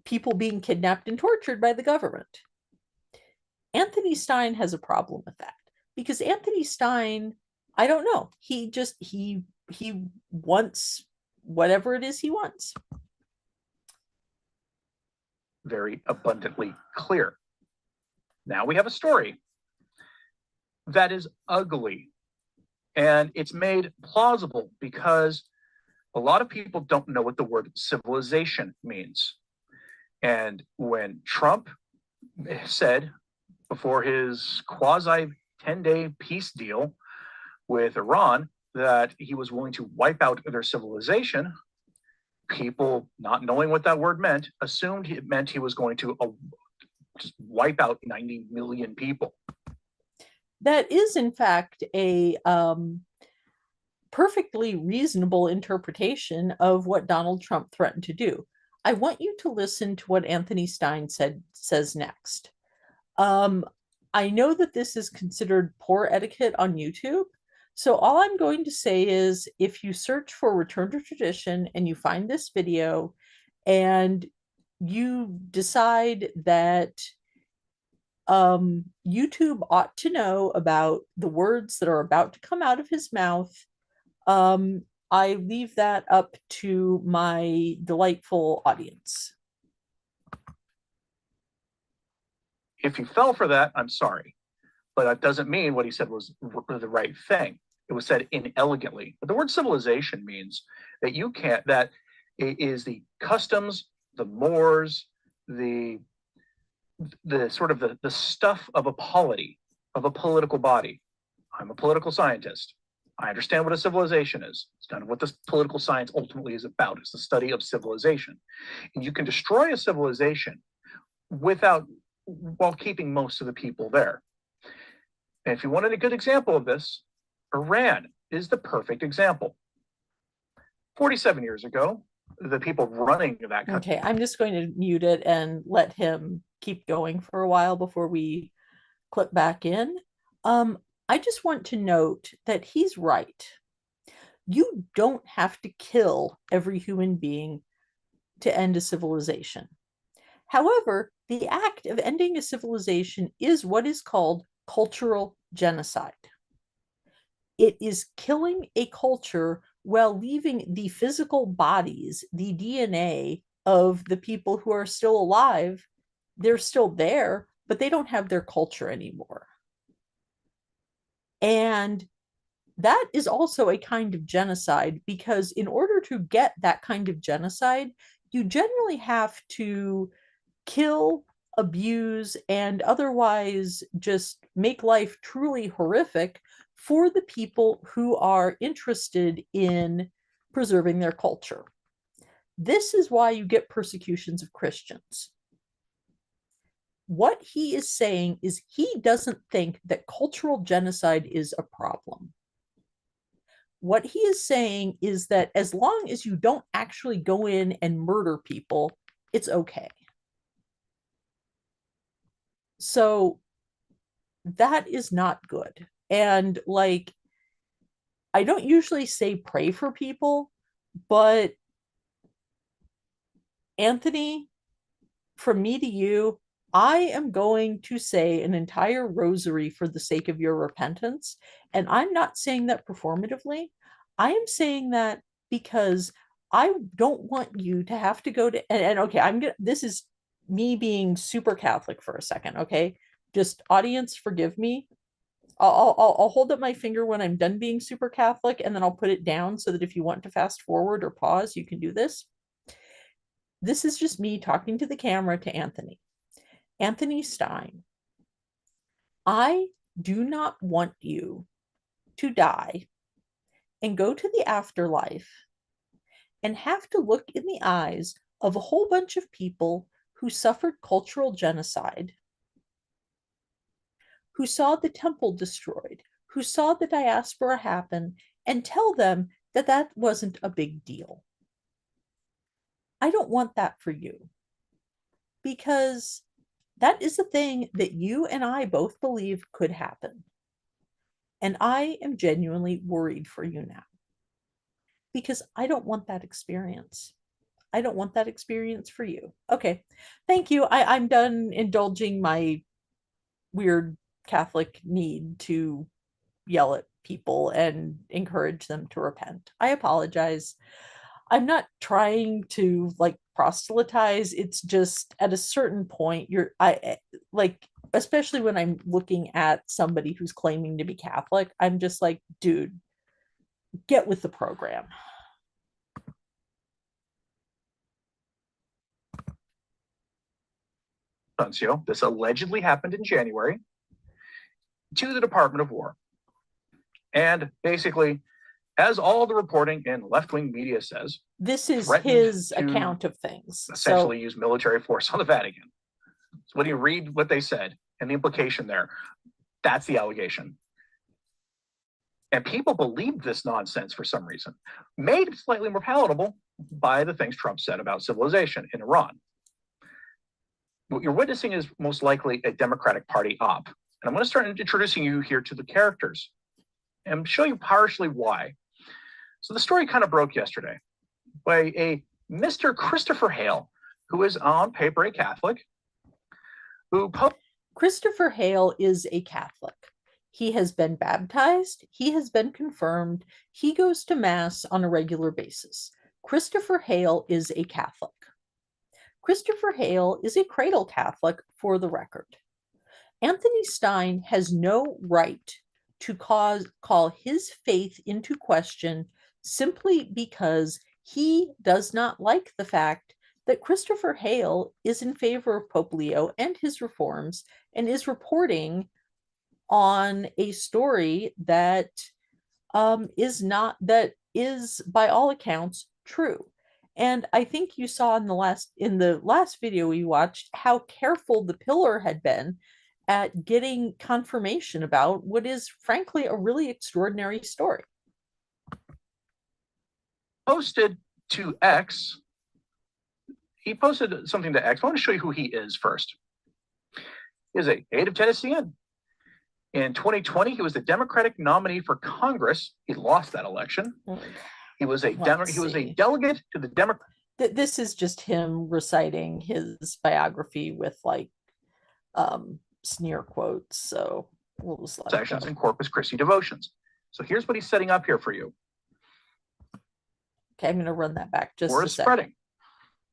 people being kidnapped and tortured by the government. Anthony Stein has a problem with that, because Anthony Stein, I don't know, he wants whatever it is he wants. Very abundantly clear. Now we have a story that is ugly, and it's made plausible because a lot of people don't know what the word civilization means. And when Trump said before his quasi 10-day peace deal with Iran that he was willing to wipe out their civilization, people, not knowing what that word meant, assumed it meant he was going to just wipe out 90 million people. That is, in fact, a perfectly reasonable interpretation of what Donald Trump threatened to do. I want you to listen to what Anthony Stein says next. I know that this is considered poor etiquette on YouTube. So all I'm going to say is if you search for Return to Tradition and you find this video and you decide that YouTube ought to know about the words that are about to come out of his mouth, I leave that up to my delightful audience. If you fell for that, I'm sorry. But that doesn't mean what he said was the right thing. It was said inelegantly. But the word civilization means that you can't, that it is the customs, the mores, the sort of the stuff of a polity, of a political body. I'm a political scientist. I understand what a civilization is. It's kind of what this political science ultimately is about. It's the study of civilization. And you can destroy a civilization while keeping most of the people there. And if you wanted a good example of this, Iran is the perfect example. 47 years ago, the people running that country. Okay, I'm just going to mute it and let him keep going for a while before we clip back in. I just want to note that he's right. You don't have to kill every human being to end a civilization. However, the act of ending a civilization is what is called cultural genocide. It is killing a culture while leaving the physical bodies, the DNA of the people who are still alive. They're still there, but they don't have their culture anymore. And that is also a kind of genocide, because in order to get that kind of genocide, you generally have to kill, abuse, and otherwise just make life truly horrific for the people who are interested in preserving their culture. This is why you get persecutions of Christians. What he is saying is he doesn't think that cultural genocide is a problem. What he is saying is that as long as you don't actually go in and murder people, it's okay. So that is not good. And like, I don't usually say pray for people, but Anthony, from me to you, I am going to say an entire rosary for the sake of your repentance. And I'm not saying that performatively. I am saying that because I don't want you to have to go to, and okay, this is me being super Catholic for a second, okay? Just audience, forgive me. I'll hold up my finger when I'm done being super Catholic, and then I'll put it down so that if you want to fast forward or pause, you can do this. This is just me talking to the camera to Anthony. Anthony Stein, I do not want you to die and go to the afterlife and have to look in the eyes of a whole bunch of people who suffered cultural genocide, who saw the temple destroyed, who saw the diaspora happen, and tell them that that wasn't a big deal. I don't want that for you, because that is a thing that you and I both believe could happen. And I am genuinely worried for you now, because I don't want that experience. I don't want that experience for you. Okay, thank you. I'm done indulging my weird Catholic need to yell at people and encourage them to repent. I apologize. I'm not trying to like proselytize. It's just at a certain point, especially when I'm looking at somebody who's claiming to be Catholic, I'm just like, dude, get with the program. Nuncio, this allegedly happened in January, to the Department of War. And basically, as all the reporting in left-wing media says, this is his account of things. Essentially use military force on the Vatican. So when you read what they said and the implication there, that's the allegation. And people believed this nonsense for some reason. Made it slightly more palatable by the things Trump said about civilization in Iran. What you're witnessing is most likely a Democratic Party op. And I'm going to start introducing you here to the characters and show you partially why. So the story kind of broke yesterday by a Mr. Christopher Hale, who is on paper a Catholic, who Christopher Hale is a Catholic. He has been baptized. He has been confirmed. He goes to Mass on a regular basis. Christopher Hale is a Catholic. Christopher Hale is a cradle Catholic, for the record. Anthony Stein has no right to call his faith into question simply because he does not like the fact that Christopher Hale is in favor of Pope Leo and his reforms and is reporting on a story that is by all accounts true. And I think you saw in the last video we watched how careful the Pillar had been at getting confirmation about what is frankly a really extraordinary story. Posted to X. He posted something to X. I want to show you who he is first. He is a native Tennessean. In 2020, he was the Democratic nominee for Congress. He lost that election. He was a delegate to the Democrat. This is just him reciting his biography with like sneer quotes. So we'll just let Sections in Corpus Christi devotions. So here's what he's setting up here for you. Okay, I'm going to run that back just War a is second. spreading.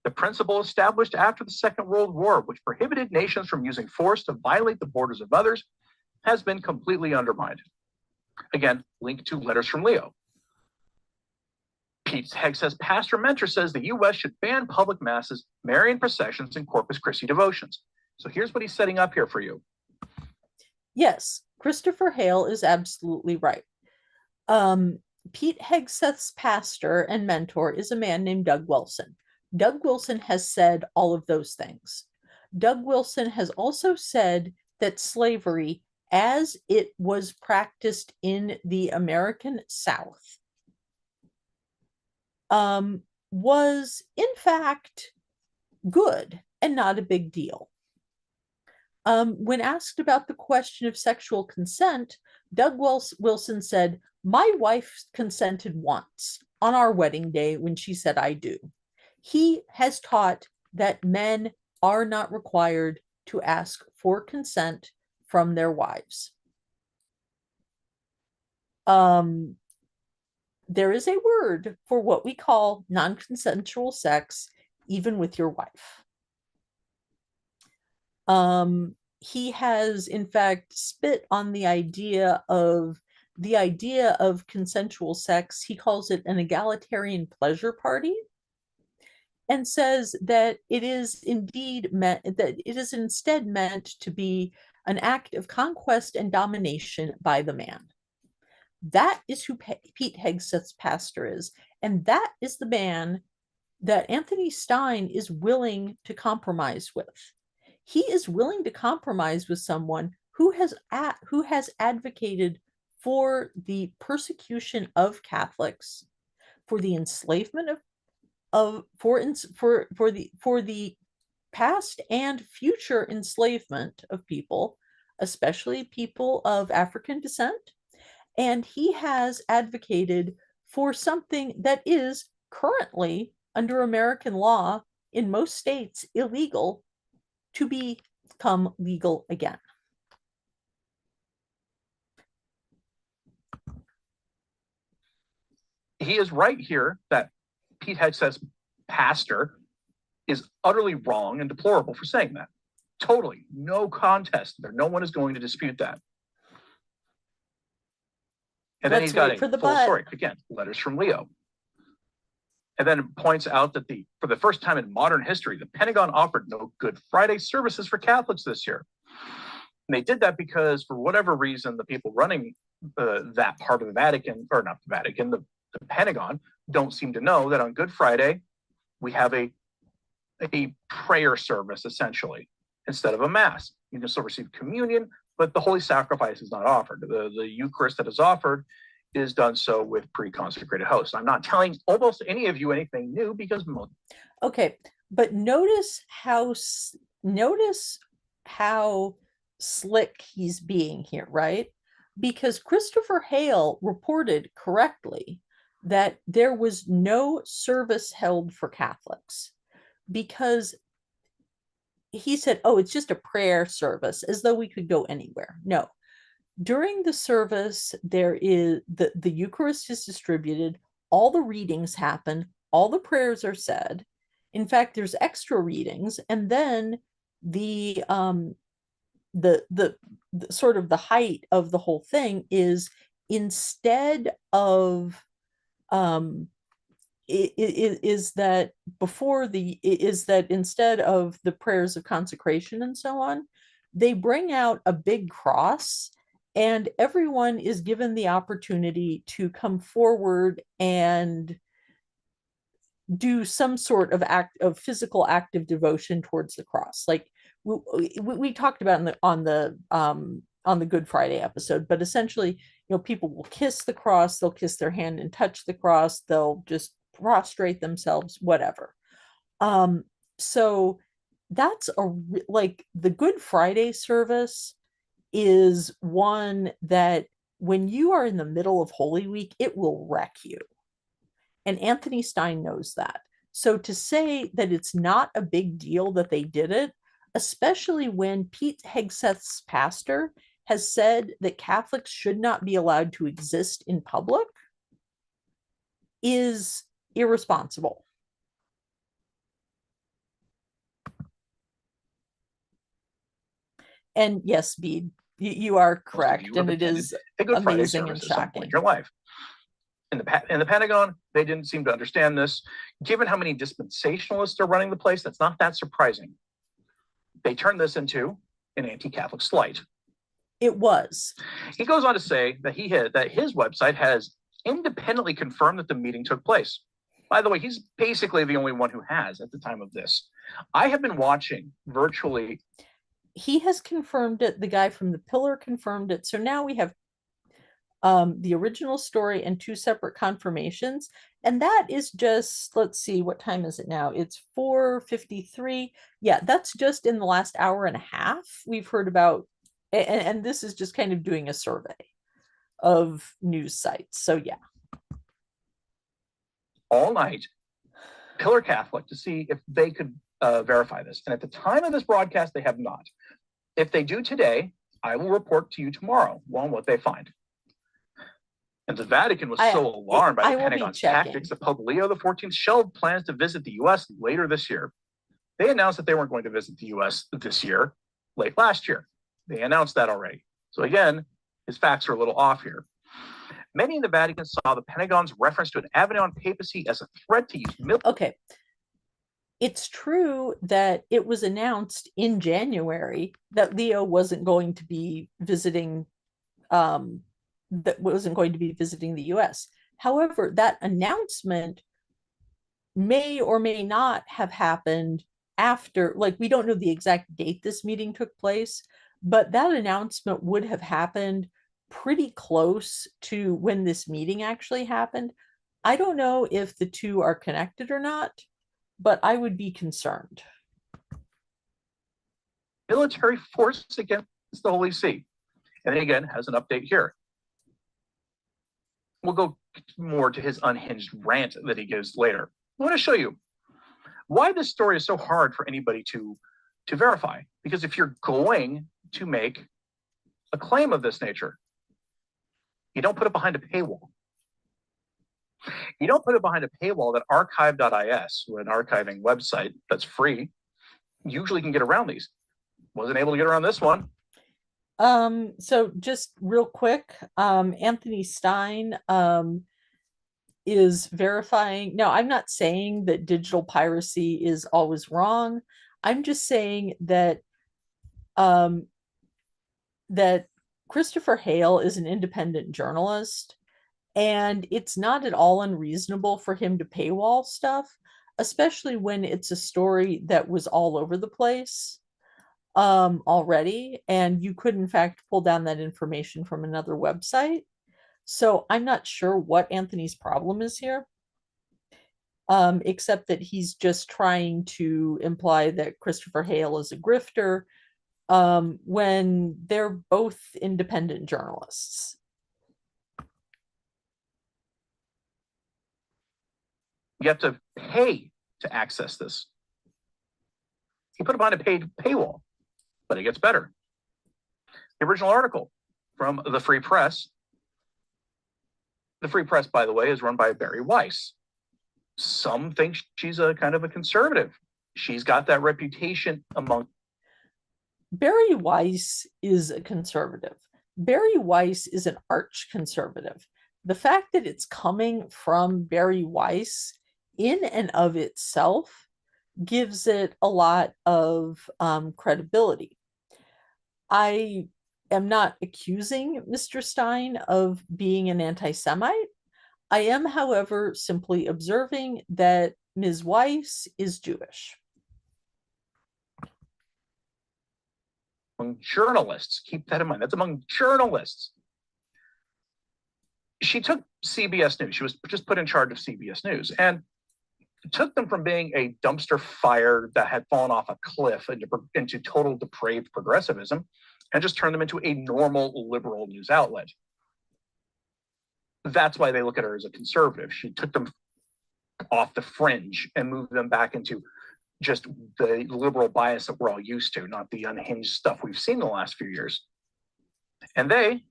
The principle established after the Second World War, which prohibited nations from using force to violate the borders of others, has been completely undermined. Again, link to letters from Leo. Pete Hegseth's pastor mentor says the U.S. should ban public masses, Marian processions, and Corpus Christi devotions. So here's what he's setting up here for you. Yes, Christopher Hale is absolutely right. Pete Hegseth's pastor and mentor is a man named Doug Wilson. Doug Wilson has said all of those things. Doug Wilson has also said that slavery, as it was practiced in the American South, was in fact good and not a big deal. When asked about the question of sexual consent, Doug Wilson said, "My wife consented once on our wedding day when she said I do." He has taught that men are not required to ask for consent from their wives. There is a word for what we call non-consensual sex, even with your wife. He has, in fact, spit on the idea of consensual sex. He calls it an egalitarian pleasure party, and says that it is instead meant to be an act of conquest and domination by the man. That is who Pete Hegseth's pastor is, and that is the man that Anthony Stein is willing to compromise with. He is willing to compromise with someone who has advocated for the persecution of Catholics, for the enslavement for the past and future enslavement of people, especially people of African descent. And he has advocated for something that is currently, under American law, in most states, illegal, to become legal again. He is right here that Pete Hegseth's pastor is utterly wrong and deplorable for saying that. Totally, no contest there. No one is going to dispute that. And then he's got a full story. Again, letters from Leo. And then it points out that for the first time in modern history, the Pentagon offered no Good Friday services for Catholics this year. And they did that because, for whatever reason, the people running that part of the Vatican, or not the Vatican, the Pentagon, don't seem to know that on Good Friday, we have a prayer service, essentially, instead of a mass. You can still receive communion, but the Holy Sacrifice is not offered. The Eucharist that is offered is done so with pre-consecrated hosts. I'm not telling almost any of you anything new because Okay, but notice how slick he's being here, right? Because Christopher Hale reported correctly that there was no service held for Catholics, because he said, oh, it's just a prayer service, as though we could go anywhere. No. During the service, there is the Eucharist is distributed, all the readings happen, all the prayers are said. In fact, there's extra readings, and then the sort of the height of the whole thing is instead of is that instead of the prayers of consecration and so on, they bring out a big cross, and everyone is given the opportunity to come forward and do some sort of act of physical act of devotion towards the cross. Like we talked about on the Good Friday episode, but essentially, people will kiss the cross, they'll kiss their hand and touch the cross, they'll just prostrate themselves, whatever. So that's like the Good Friday service is one that when you are in the middle of Holy Week, it will wreck you. And Anthony Stein knows that. So to say that it's not a big deal that they did it, especially when Pete Hegseth's pastor has said that Catholics should not be allowed to exist in public, is irresponsible. And yes, Bede, you are correct, and it is amazing and shocking. In your life. In the Pentagon, they didn't seem to understand this. Given how many dispensationalists are running the place, that's not that surprising. They turned this into an anti-Catholic slight. It was. He goes on to say that his website has independently confirmed that the meeting took place. By the way, he's basically the only one who has at the time of this. I have been watching virtually. He has confirmed it. The guy from The Pillar confirmed it. So now we have the original story and two separate confirmations. And that is just, let's see, what time is it now? It's 4:53. Yeah, that's just in the last hour and a half. We've heard about, and this is just kind of doing a survey of news sites. So yeah. All night, Pillar Catholic, to see if they could verify this. And at the time of this broadcast, they have not. If they do today, I will report to you tomorrow on what they find. And the Vatican was so alarmed by the Pentagon's tactics that Pope Leo XIV shelved plans to visit the U.S. later this year. They announced that they weren't going to visit the U.S. this year, late last year. They announced that already. So again, his facts are a little off here. Many in the Vatican saw the Pentagon's reference to an Avignon papacy as a threat to use military. Okay. It's true that it was announced in January that Leo wasn't going to be visiting the US. However, that announcement may or may not have happened after, like, we don't know the exact date this meeting took place, but that announcement would have happened pretty close to when this meeting actually happened. I don't know if the two are connected or not, but I would be concerned. Military force against the Holy See. And then again, has an update here. We'll go more to his unhinged rant that he gives later. I want to show you why this story is so hard for anybody to verify. Because if you're going to make a claim of this nature, you don't put it behind a paywall. You don't put it behind a paywall that archive.is, an archiving website that's free, usually can get around these. Wasn't able to get around this one. So just real quick, Anthony Stein is verifying. No, I'm not saying that digital piracy is always wrong. I'm just saying that that Christopher Hale is an independent journalist, and it's not at all unreasonable for him to paywall stuff, especially when it's a story that was all over the place already, and you could in fact pull down that information from another website. So I'm not sure what Anthony's problem is here. Except that he's just trying to imply that Christopher Hale is a grifter, when they're both independent journalists. You have to pay to access this. He put it behind a paid paywall, but it gets better. The original article from the Free Press. The Free Press, by the way, is run by Barry Weiss. Some think she's a kind of a conservative. She's got that reputation among. Barry Weiss is a conservative. Barry Weiss is an arch conservative. The fact that it's coming from Barry Weiss in and of itself gives it a lot of credibility. I am not accusing Mr. Stein of being an anti-Semite. I am, however, simply observing that Ms. Weiss is Jewish. Among journalists, keep that in mind. That's among journalists. She took CBS News. She was just put in charge of CBS News, and took them from being a dumpster fire that had fallen off a cliff into total depraved progressivism, and just turned them into a normal liberal news outlet. That's why they look at her as a conservative. She took them off the fringe and moved them back into just the liberal bias that we're all used to, not the unhinged stuff we've seen in the last few years. And they,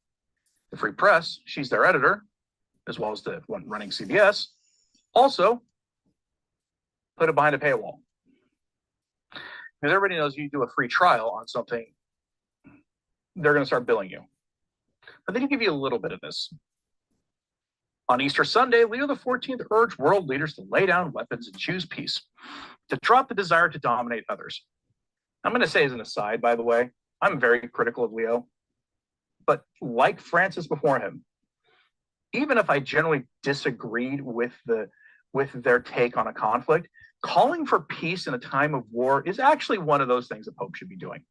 the Free Press, she's their editor, as well as the one running CBS, also put it behind a paywall. Because everybody knows you do a free trial on something, they're going to start billing you. But they can give you a little bit of this. On Easter Sunday, Leo XIV urged world leaders to lay down weapons and choose peace, to drop the desire to dominate others. I'm going to say as an aside, by the way, I'm very critical of Leo, but like Francis before him, even if I generally disagreed with their take on a conflict, calling for peace in a time of war is actually one of those things the Pope should be doing.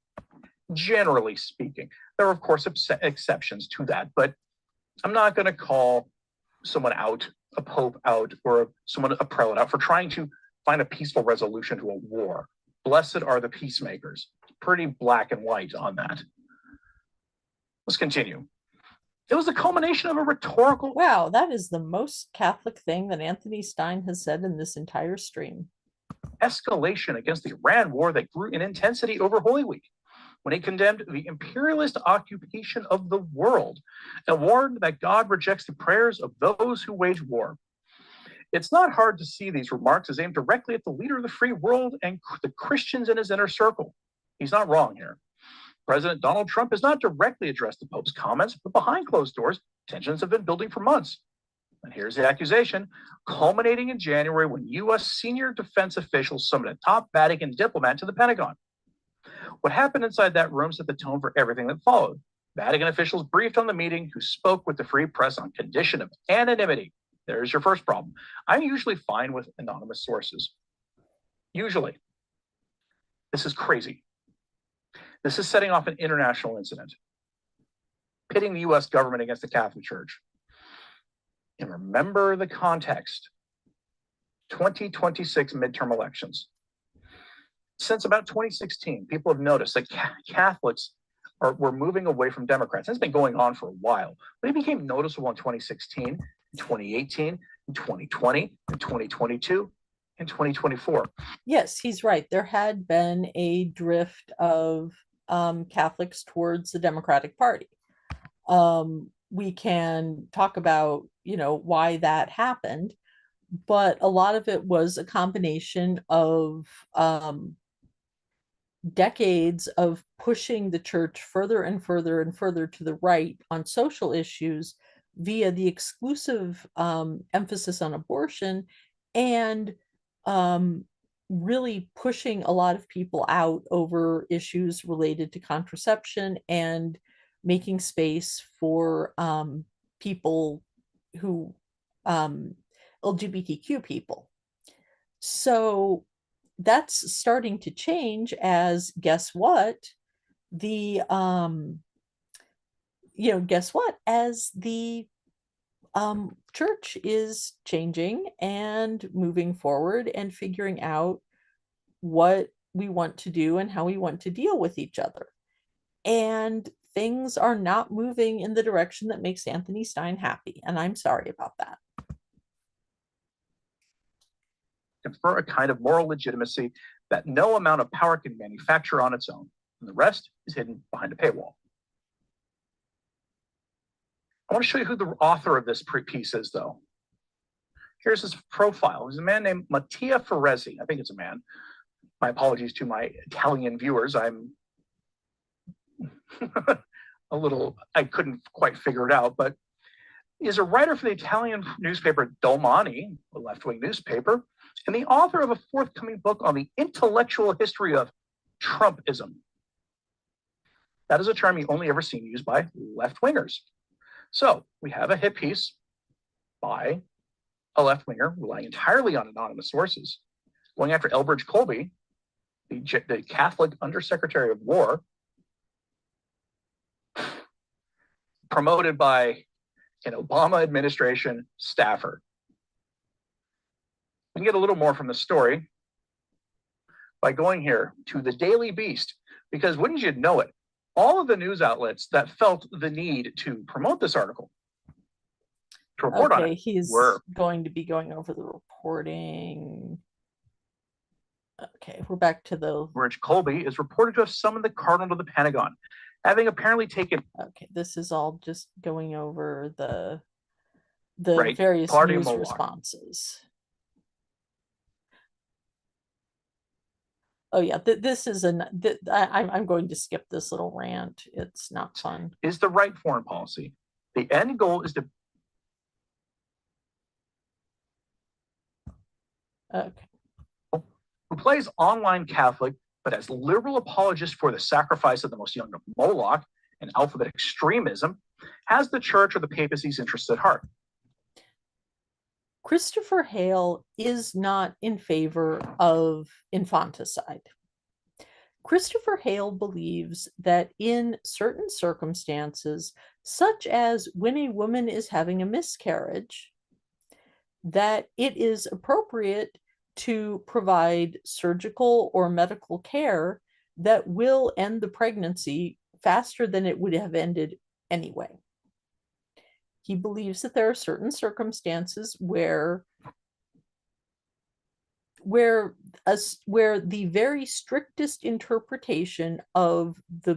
Generally speaking, there are of course exceptions to that, but I'm not going to call someone out, a Pope out, or someone a prelate out for trying to find a peaceful resolution to a war. Blessed are the peacemakers. Pretty black and white on that. Let's continue. It was the culmination of a rhetorical. Wow, that is the most Catholic thing that Anthony Stein has said in this entire stream. Escalation against the Iran war that grew in intensity over Holy Week, when he condemned the imperialist occupation of the world and warned that God rejects the prayers of those who wage war. It's not hard to see these remarks as aimed directly at the leader of the free world and the Christians in his inner circle. He's not wrong here. President Donald Trump has not directly addressed the Pope's comments, but behind closed doors, tensions have been building for months. And here's the accusation, culminating in January when U.S. senior defense officials summoned a top Vatican diplomat to the Pentagon. What happened inside that room set the tone for everything that followed. Vatican officials briefed on the meeting who spoke with the Free Press on condition of anonymity. There's your first problem. I'm usually fine with anonymous sources. Usually. This is crazy. This is setting off an international incident, pitting the US government against the Catholic Church. And remember the context. 2026 midterm elections. Since about 2016, people have noticed that Catholics were moving away from Democrats. It's been going on for a while, but it became noticeable in 2016, 2018, 2020, 2022, and 2024. Yes, he's right. There had been a drift of Catholics towards the Democratic Party. We can talk about, why that happened, but a lot of it was a combination of decades of pushing the church further and further and further to the right on social issues via the exclusive emphasis on abortion, and really pushing a lot of people out over issues related to contraception and making space for people who LGBTQ people. So that's starting to change as guess what? As the church is changing and moving forward and figuring out what we want to do and how we want to deal with each other. And things are not moving in the direction that makes Anthony Stein happy. And I'm sorry about that. Confer a kind of moral legitimacy that no amount of power can manufacture on its own, and the rest is hidden behind a paywall. I want to show you who the author of this piece is, though. Here's his profile. He's a man named Mattia Ferrezzi. I think it's a man. My apologies to my Italian viewers. I'm I couldn't quite figure it out, but he's a writer for the Italian newspaper Domani, a left-wing newspaper, and the author of a forthcoming book on the intellectual history of Trumpism. That is a term you only ever seen used by left-wingers. So we have a hit piece by a left-winger relying entirely on anonymous sources, going after Elbridge Colby, the Catholic Undersecretary of War, promoted by an Obama administration staffer. We can get a little more from the story by going here to the Daily Beast, because wouldn't you know it, all of the news outlets that felt the need to promote this article, to report on it, he's were going to be going over the reporting. Okay, we're back to the. Rich Colby is reported to have summoned the Cardinal to the Pentagon, having apparently taken. Okay, this is all just going over the Right, various Party news Moloch. responses. Oh yeah, this is I'm going to skip this little rant. It's not fun. Is the right foreign policy. The end goal is to. Okay. Who plays online Catholic, but as liberal apologist for the sacrifice of the most young of Moloch and alphabet extremism, has the church or the papacy's interests at heart. Christopher Hale is not in favor of infanticide. Christopher Hale believes that in certain circumstances, such as when a woman is having a miscarriage, that it is appropriate to provide surgical or medical care that will end the pregnancy faster than it would have ended anyway. He believes that there are certain circumstances where the very strictest interpretation of the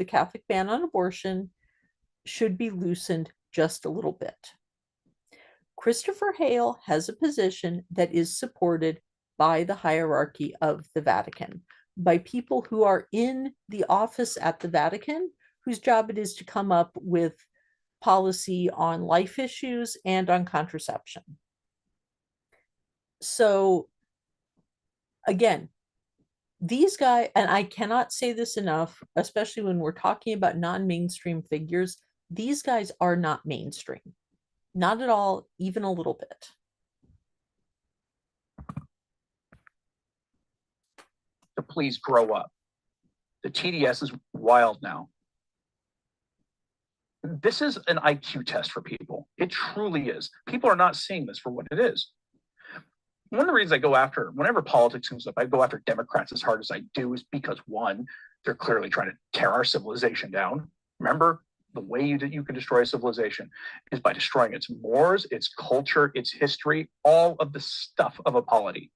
Catholic ban on abortion should be loosened just a little bit. Christopher Hale has a position that is supported by the hierarchy of the Vatican, by people who are in the office at the Vatican, whose job it is to come up with policy on life issues and on contraception. So again, these guys, and I cannot say this enough, especially when we're talking about non-mainstream figures, these guys are not mainstream. Not at all, even a little bit. To please grow up. The TDS is wild now. This is an IQ test for people. It truly is. People are not seeing this for what it is. One of the reasons I go after, whenever politics comes up, I go after Democrats as hard as I do is because, one, they're clearly trying to tear our civilization down. Remember, the way you can destroy a civilization is by destroying its mores, its culture, its history, all of the stuff of a polity.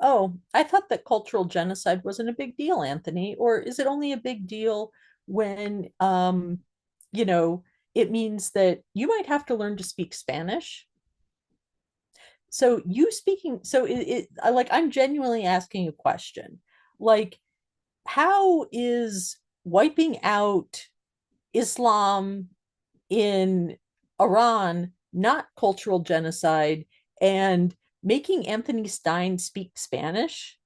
Oh, I thought that cultural genocide wasn't a big deal, Anthony. Or is it only a big deal when, it means that you might have to learn to speak Spanish? So I'm genuinely asking a question. Like, how is wiping out Islam in Iran not cultural genocide, and making Anthony Stein speak Spanish,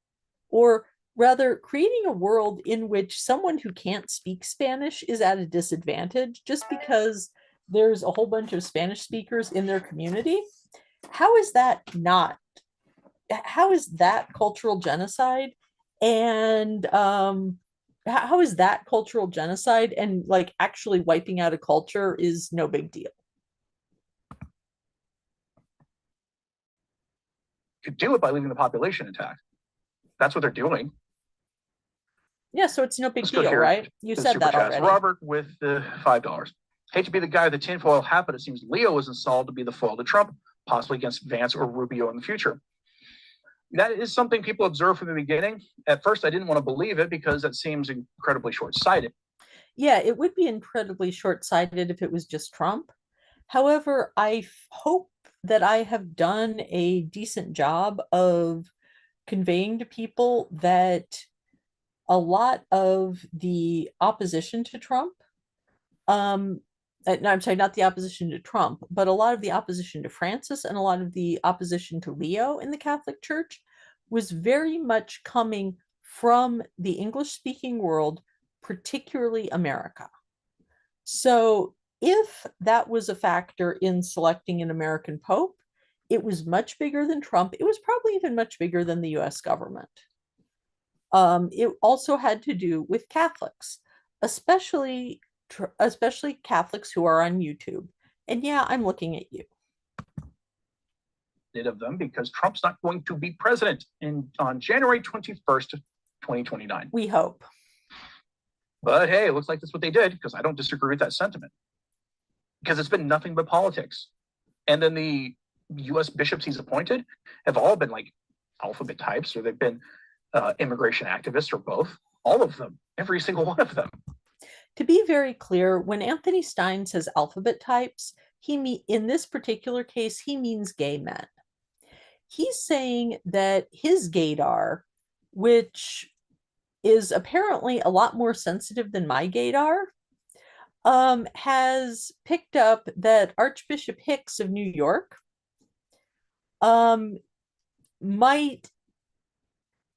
or rather creating a world in which someone who can't speak Spanish is at a disadvantage just because there's a whole bunch of Spanish speakers in their community? How is that cultural genocide? And How is that cultural genocide? And like actually wiping out a culture is no big deal. You do it by leaving the population intact. That's what they're doing. Yeah, so it's no big Let's go deal, here right? You to said Super that Chats. already. Robert with the $5. Hate to be the guy with the tinfoil hat, but it seems Leo was installed to be the foil to Trump, possibly against Vance or Rubio in the future. That is something people observed from the beginning. At first, I didn't want to believe it because that seems incredibly short-sighted. Yeah, it would be incredibly short-sighted if it was just Trump. However, I hope that I have done a decent job of conveying to people that a lot of the opposition to Trump, no, I'm sorry, not the opposition to Trump, but a lot of the opposition to Francis and a lot of the opposition to Leo in the Catholic Church was very much coming from the English-speaking world, particularly America. So if that was a factor in selecting an American Pope, it was much bigger than Trump. It was probably even much bigger than the US government. It also had to do with Catholics, especially Catholics who are on YouTube. And yeah, I'm looking at you. Of them because Trump's not going to be president on January 21st, 2029. We hope. But hey, it looks like that's what they did because I don't disagree with that sentiment. Because it's been nothing but politics. And then the US bishops he's appointed have all been like alphabet types, or they've been immigration activists, or both. All of them, every single one of them. To be very clear, when Anthony Stein says alphabet types, in this particular case, he means gay men. He's saying that his gaydar, which is apparently a lot more sensitive than my gaydar, has picked up that Archbishop Hicks of New York might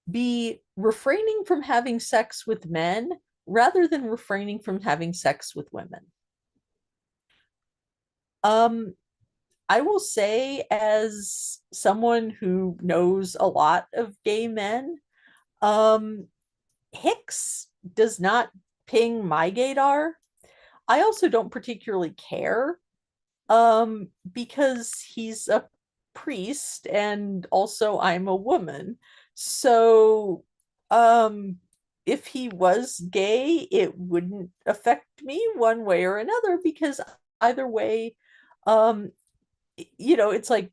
be refraining from having sex with men rather than refraining from having sex with women. I will say, as someone who knows a lot of gay men, Hicks does not ping my gaydar. I also don't particularly care, because he's a priest and also I'm a woman. So, if he was gay, it wouldn't affect me one way or another because either way, it's like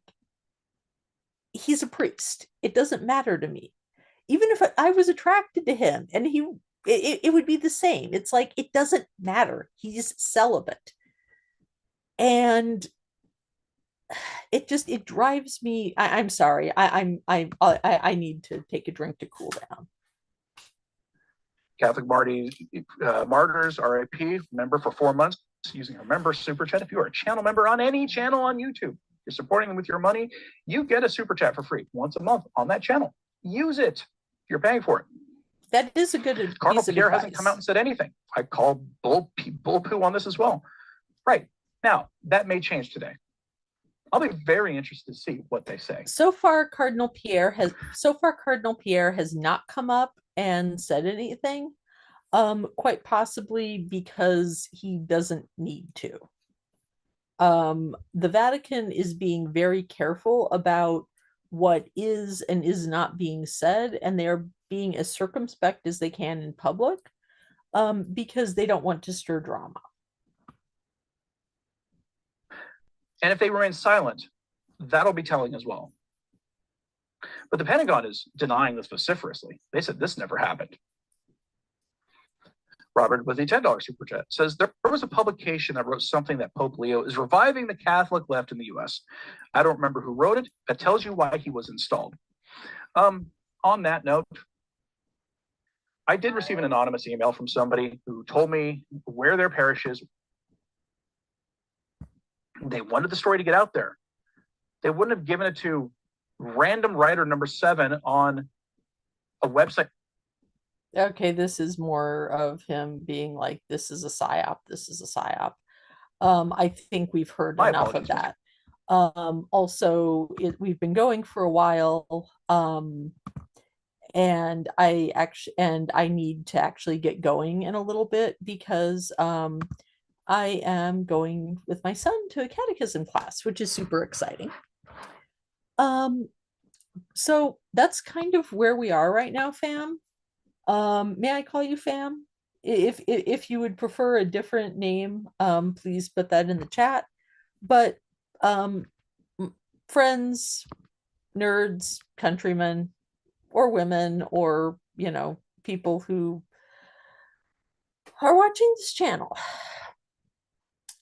he's a priest. It doesn't matter to me. Even if I was attracted to him and it would be the same. It's like, it doesn't matter. He's celibate. And it drives me. I'm sorry. I need to take a drink to cool down. Catholic Martyrs, RIP, member for 4 months using a member super chat. If you are a channel member on any channel on YouTube, you're supporting them with your money, you get a super chat for free once a month on that channel. Use it. You're paying for it. That is a good Cardinal piece of Pierre advice. hasn't come out and said anything. I called bull poo on this as well. Right. Now, that may change today. I'll be very interested to see what they say. So far, Cardinal Pierre has not come up and said anything, quite possibly because he doesn't need to. The Vatican is being very careful about what is and is not being said, and they are being as circumspect as they can in public, because they don't want to stir drama. And if they remain silent, that'll be telling as well. But the Pentagon is denying this vociferously. They said this never happened. Robert with a $10 super chat says there was a publication that wrote something that Pope Leo is reviving the Catholic left in the US. I don't remember who wrote it. That tells you why he was installed. On that note, I did receive an anonymous email from somebody who told me where their parish is. They wanted the story to get out there. They wouldn't have given it to random writer number 7 on a website. Okay, this is more of him being like, this is a psyop, this is a psyop. I think we've heard My enough apologies. of that. Also, we've been going for a while, And I need to actually get going in a little bit because I am going with my son to a catechism class, which is super exciting. So that's kind of where we are right now, fam. May I call you fam? If you would prefer a different name, please put that in the chat. But friends, nerds, countrymen, or women, or people who are watching this channel.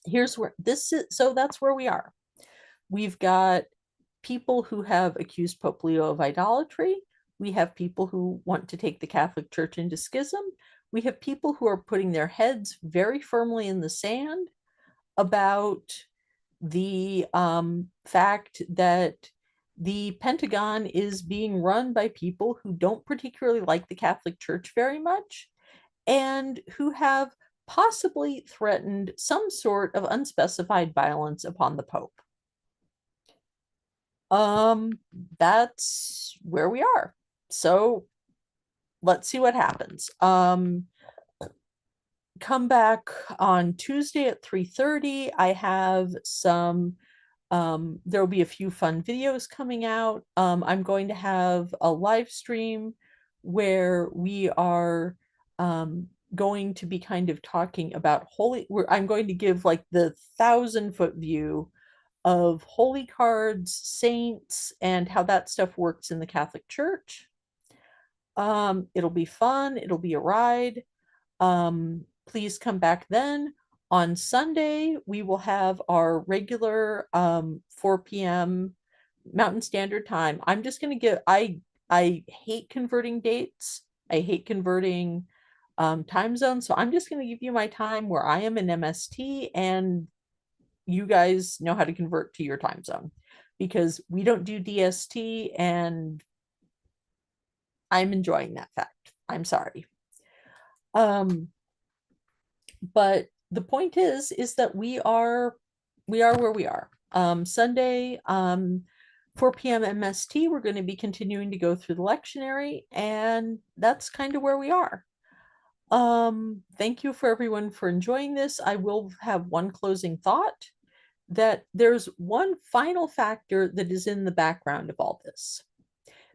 Here's where this is. So that's where we are. We've got people who have accused Pope Leo of idolatry. We have people who want to take the Catholic Church into schism. We have people who are putting their heads very firmly in the sand about the fact that the Pentagon is being run by people who don't particularly like the Catholic Church very much and who have possibly threatened some sort of unspecified violence upon the Pope. That's where we are. So let's see what happens. Come back on Tuesday at 3:30. I have some there will be a few fun videos coming out. I'm going to have a live stream where we are going to be kind of talking about I'm going to give like the 1,000-foot view of holy cards, saints, and how that stuff works in the Catholic Church. It'll be fun. It'll be a ride. Please come back then. On Sunday, we will have our regular 4 p.m. Mountain Standard Time. I'm just going to give, I hate converting dates. I hate converting time zones. So I'm just going to give you my time where I am in MST and you guys know how to convert to your time zone because we don't do DST and I'm enjoying that fact. I'm sorry. But the point is that we are where we are. Sunday, 4 p.m. MST, we're going to be continuing to go through the lectionary, and that's kind of where we are. Thank you for everyone for enjoying this. I will have one closing thought that there's one final factor that is in the background of all this.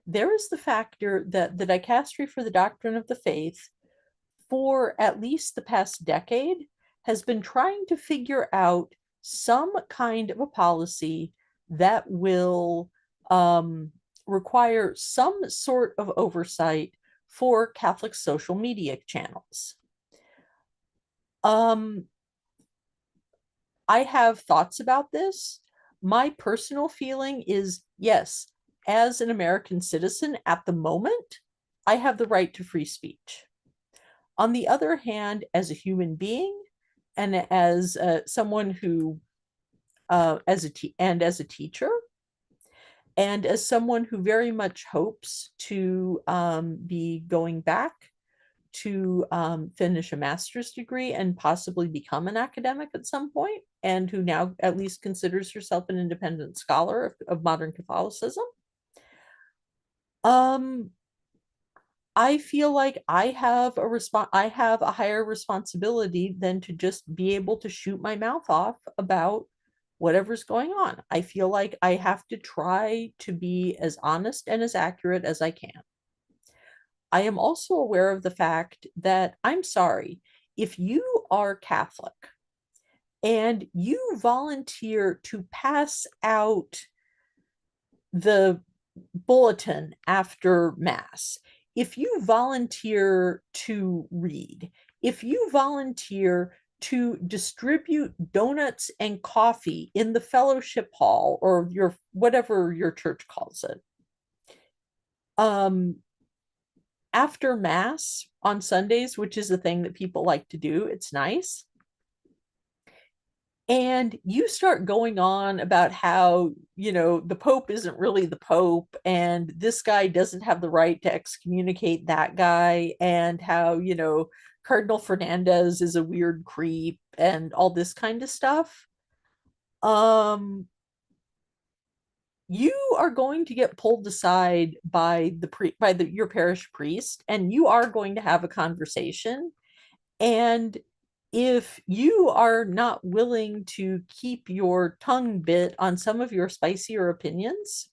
There is the factor that the Dicastery for the Doctrine of the Faith, for at least the past decade, has been trying to figure out some kind of a policy that will require some sort of oversight for Catholic social media channels. I have thoughts about this. My personal feeling is, yes, as an American citizen at the moment, I have the right to free speech. On the other hand, as a human being and as someone who, as a teacher, and as someone who very much hopes to be going back to finish a master's degree and possibly become an academic at some point, and who now at least considers herself an independent scholar of modern Catholicism, I feel like I have a higher responsibility than to just be able to shoot my mouth off about whatever's going on. I feel like I have to try to be as honest and as accurate as I can. I am also aware of the fact that, I'm sorry, if you are Catholic and you volunteer to pass out the bulletin after Mass, if you volunteer to read, if you volunteer to distribute donuts and coffee in the fellowship hall or your whatever your church calls it, after Mass on Sundays, which is a thing that people like to do, it's nice. And you start going on about how, the Pope isn't really the Pope, and this guy doesn't have the right to excommunicate that guy, and how, Cardinal Fernandez is a weird creep, and all this kind of stuff. you are going to get pulled aside by your parish priest, and you are going to have a conversation. And if you are not willing to keep your tongue bit on some of your spicier opinions,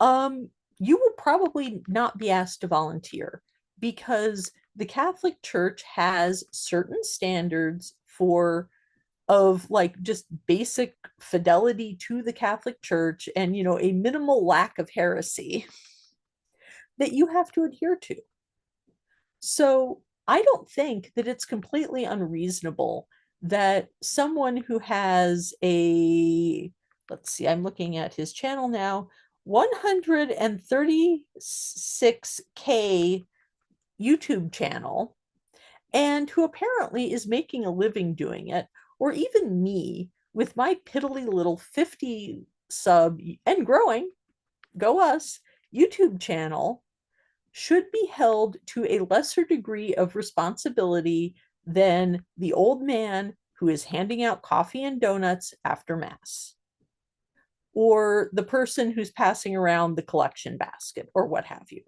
you will probably not be asked to volunteer, because the Catholic Church has certain standards of like just basic fidelity to the Catholic Church, and a minimal lack of heresy that you have to adhere to. So I don't think that it's completely unreasonable that someone who has let's see, I'm looking at his channel now, 136K YouTube channel, and who apparently is making a living doing it, or even me with my piddly little 50 sub and growing, go us, YouTube channel, should be held to a lesser degree of responsibility than the old man who is handing out coffee and donuts after Mass, or the person who's passing around the collection basket, or what have you.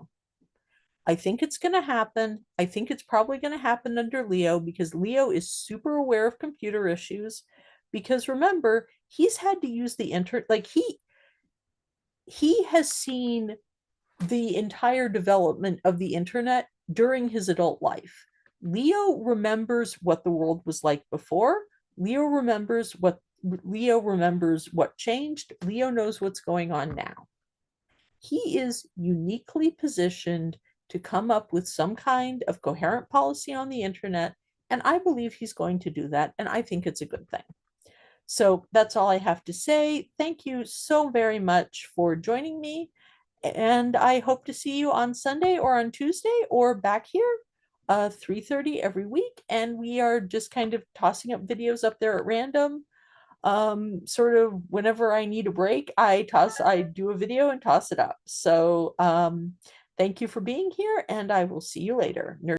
I think it's going to happen. I think it's probably going to happen under Leo, because Leo is super aware of computer issues. Because remember, he's had to use the internet, like he has seen the entire development of the internet during his adult life. Leo remembers what the world was like before. Leo remembers what changed. Leo knows what's going on now. He is uniquely positioned to come up with some kind of coherent policy on the internet, and I believe he's going to do that, and I think it's a good thing. So that's all I have to say. Thank you so very much for joining me, and I hope to see you on Sunday or on Tuesday or back here 3:30 every week, and we are just kind of tossing up videos up there at random. Sort of whenever I need a break, I do a video and toss it up. So thank you for being here, and I will see you later.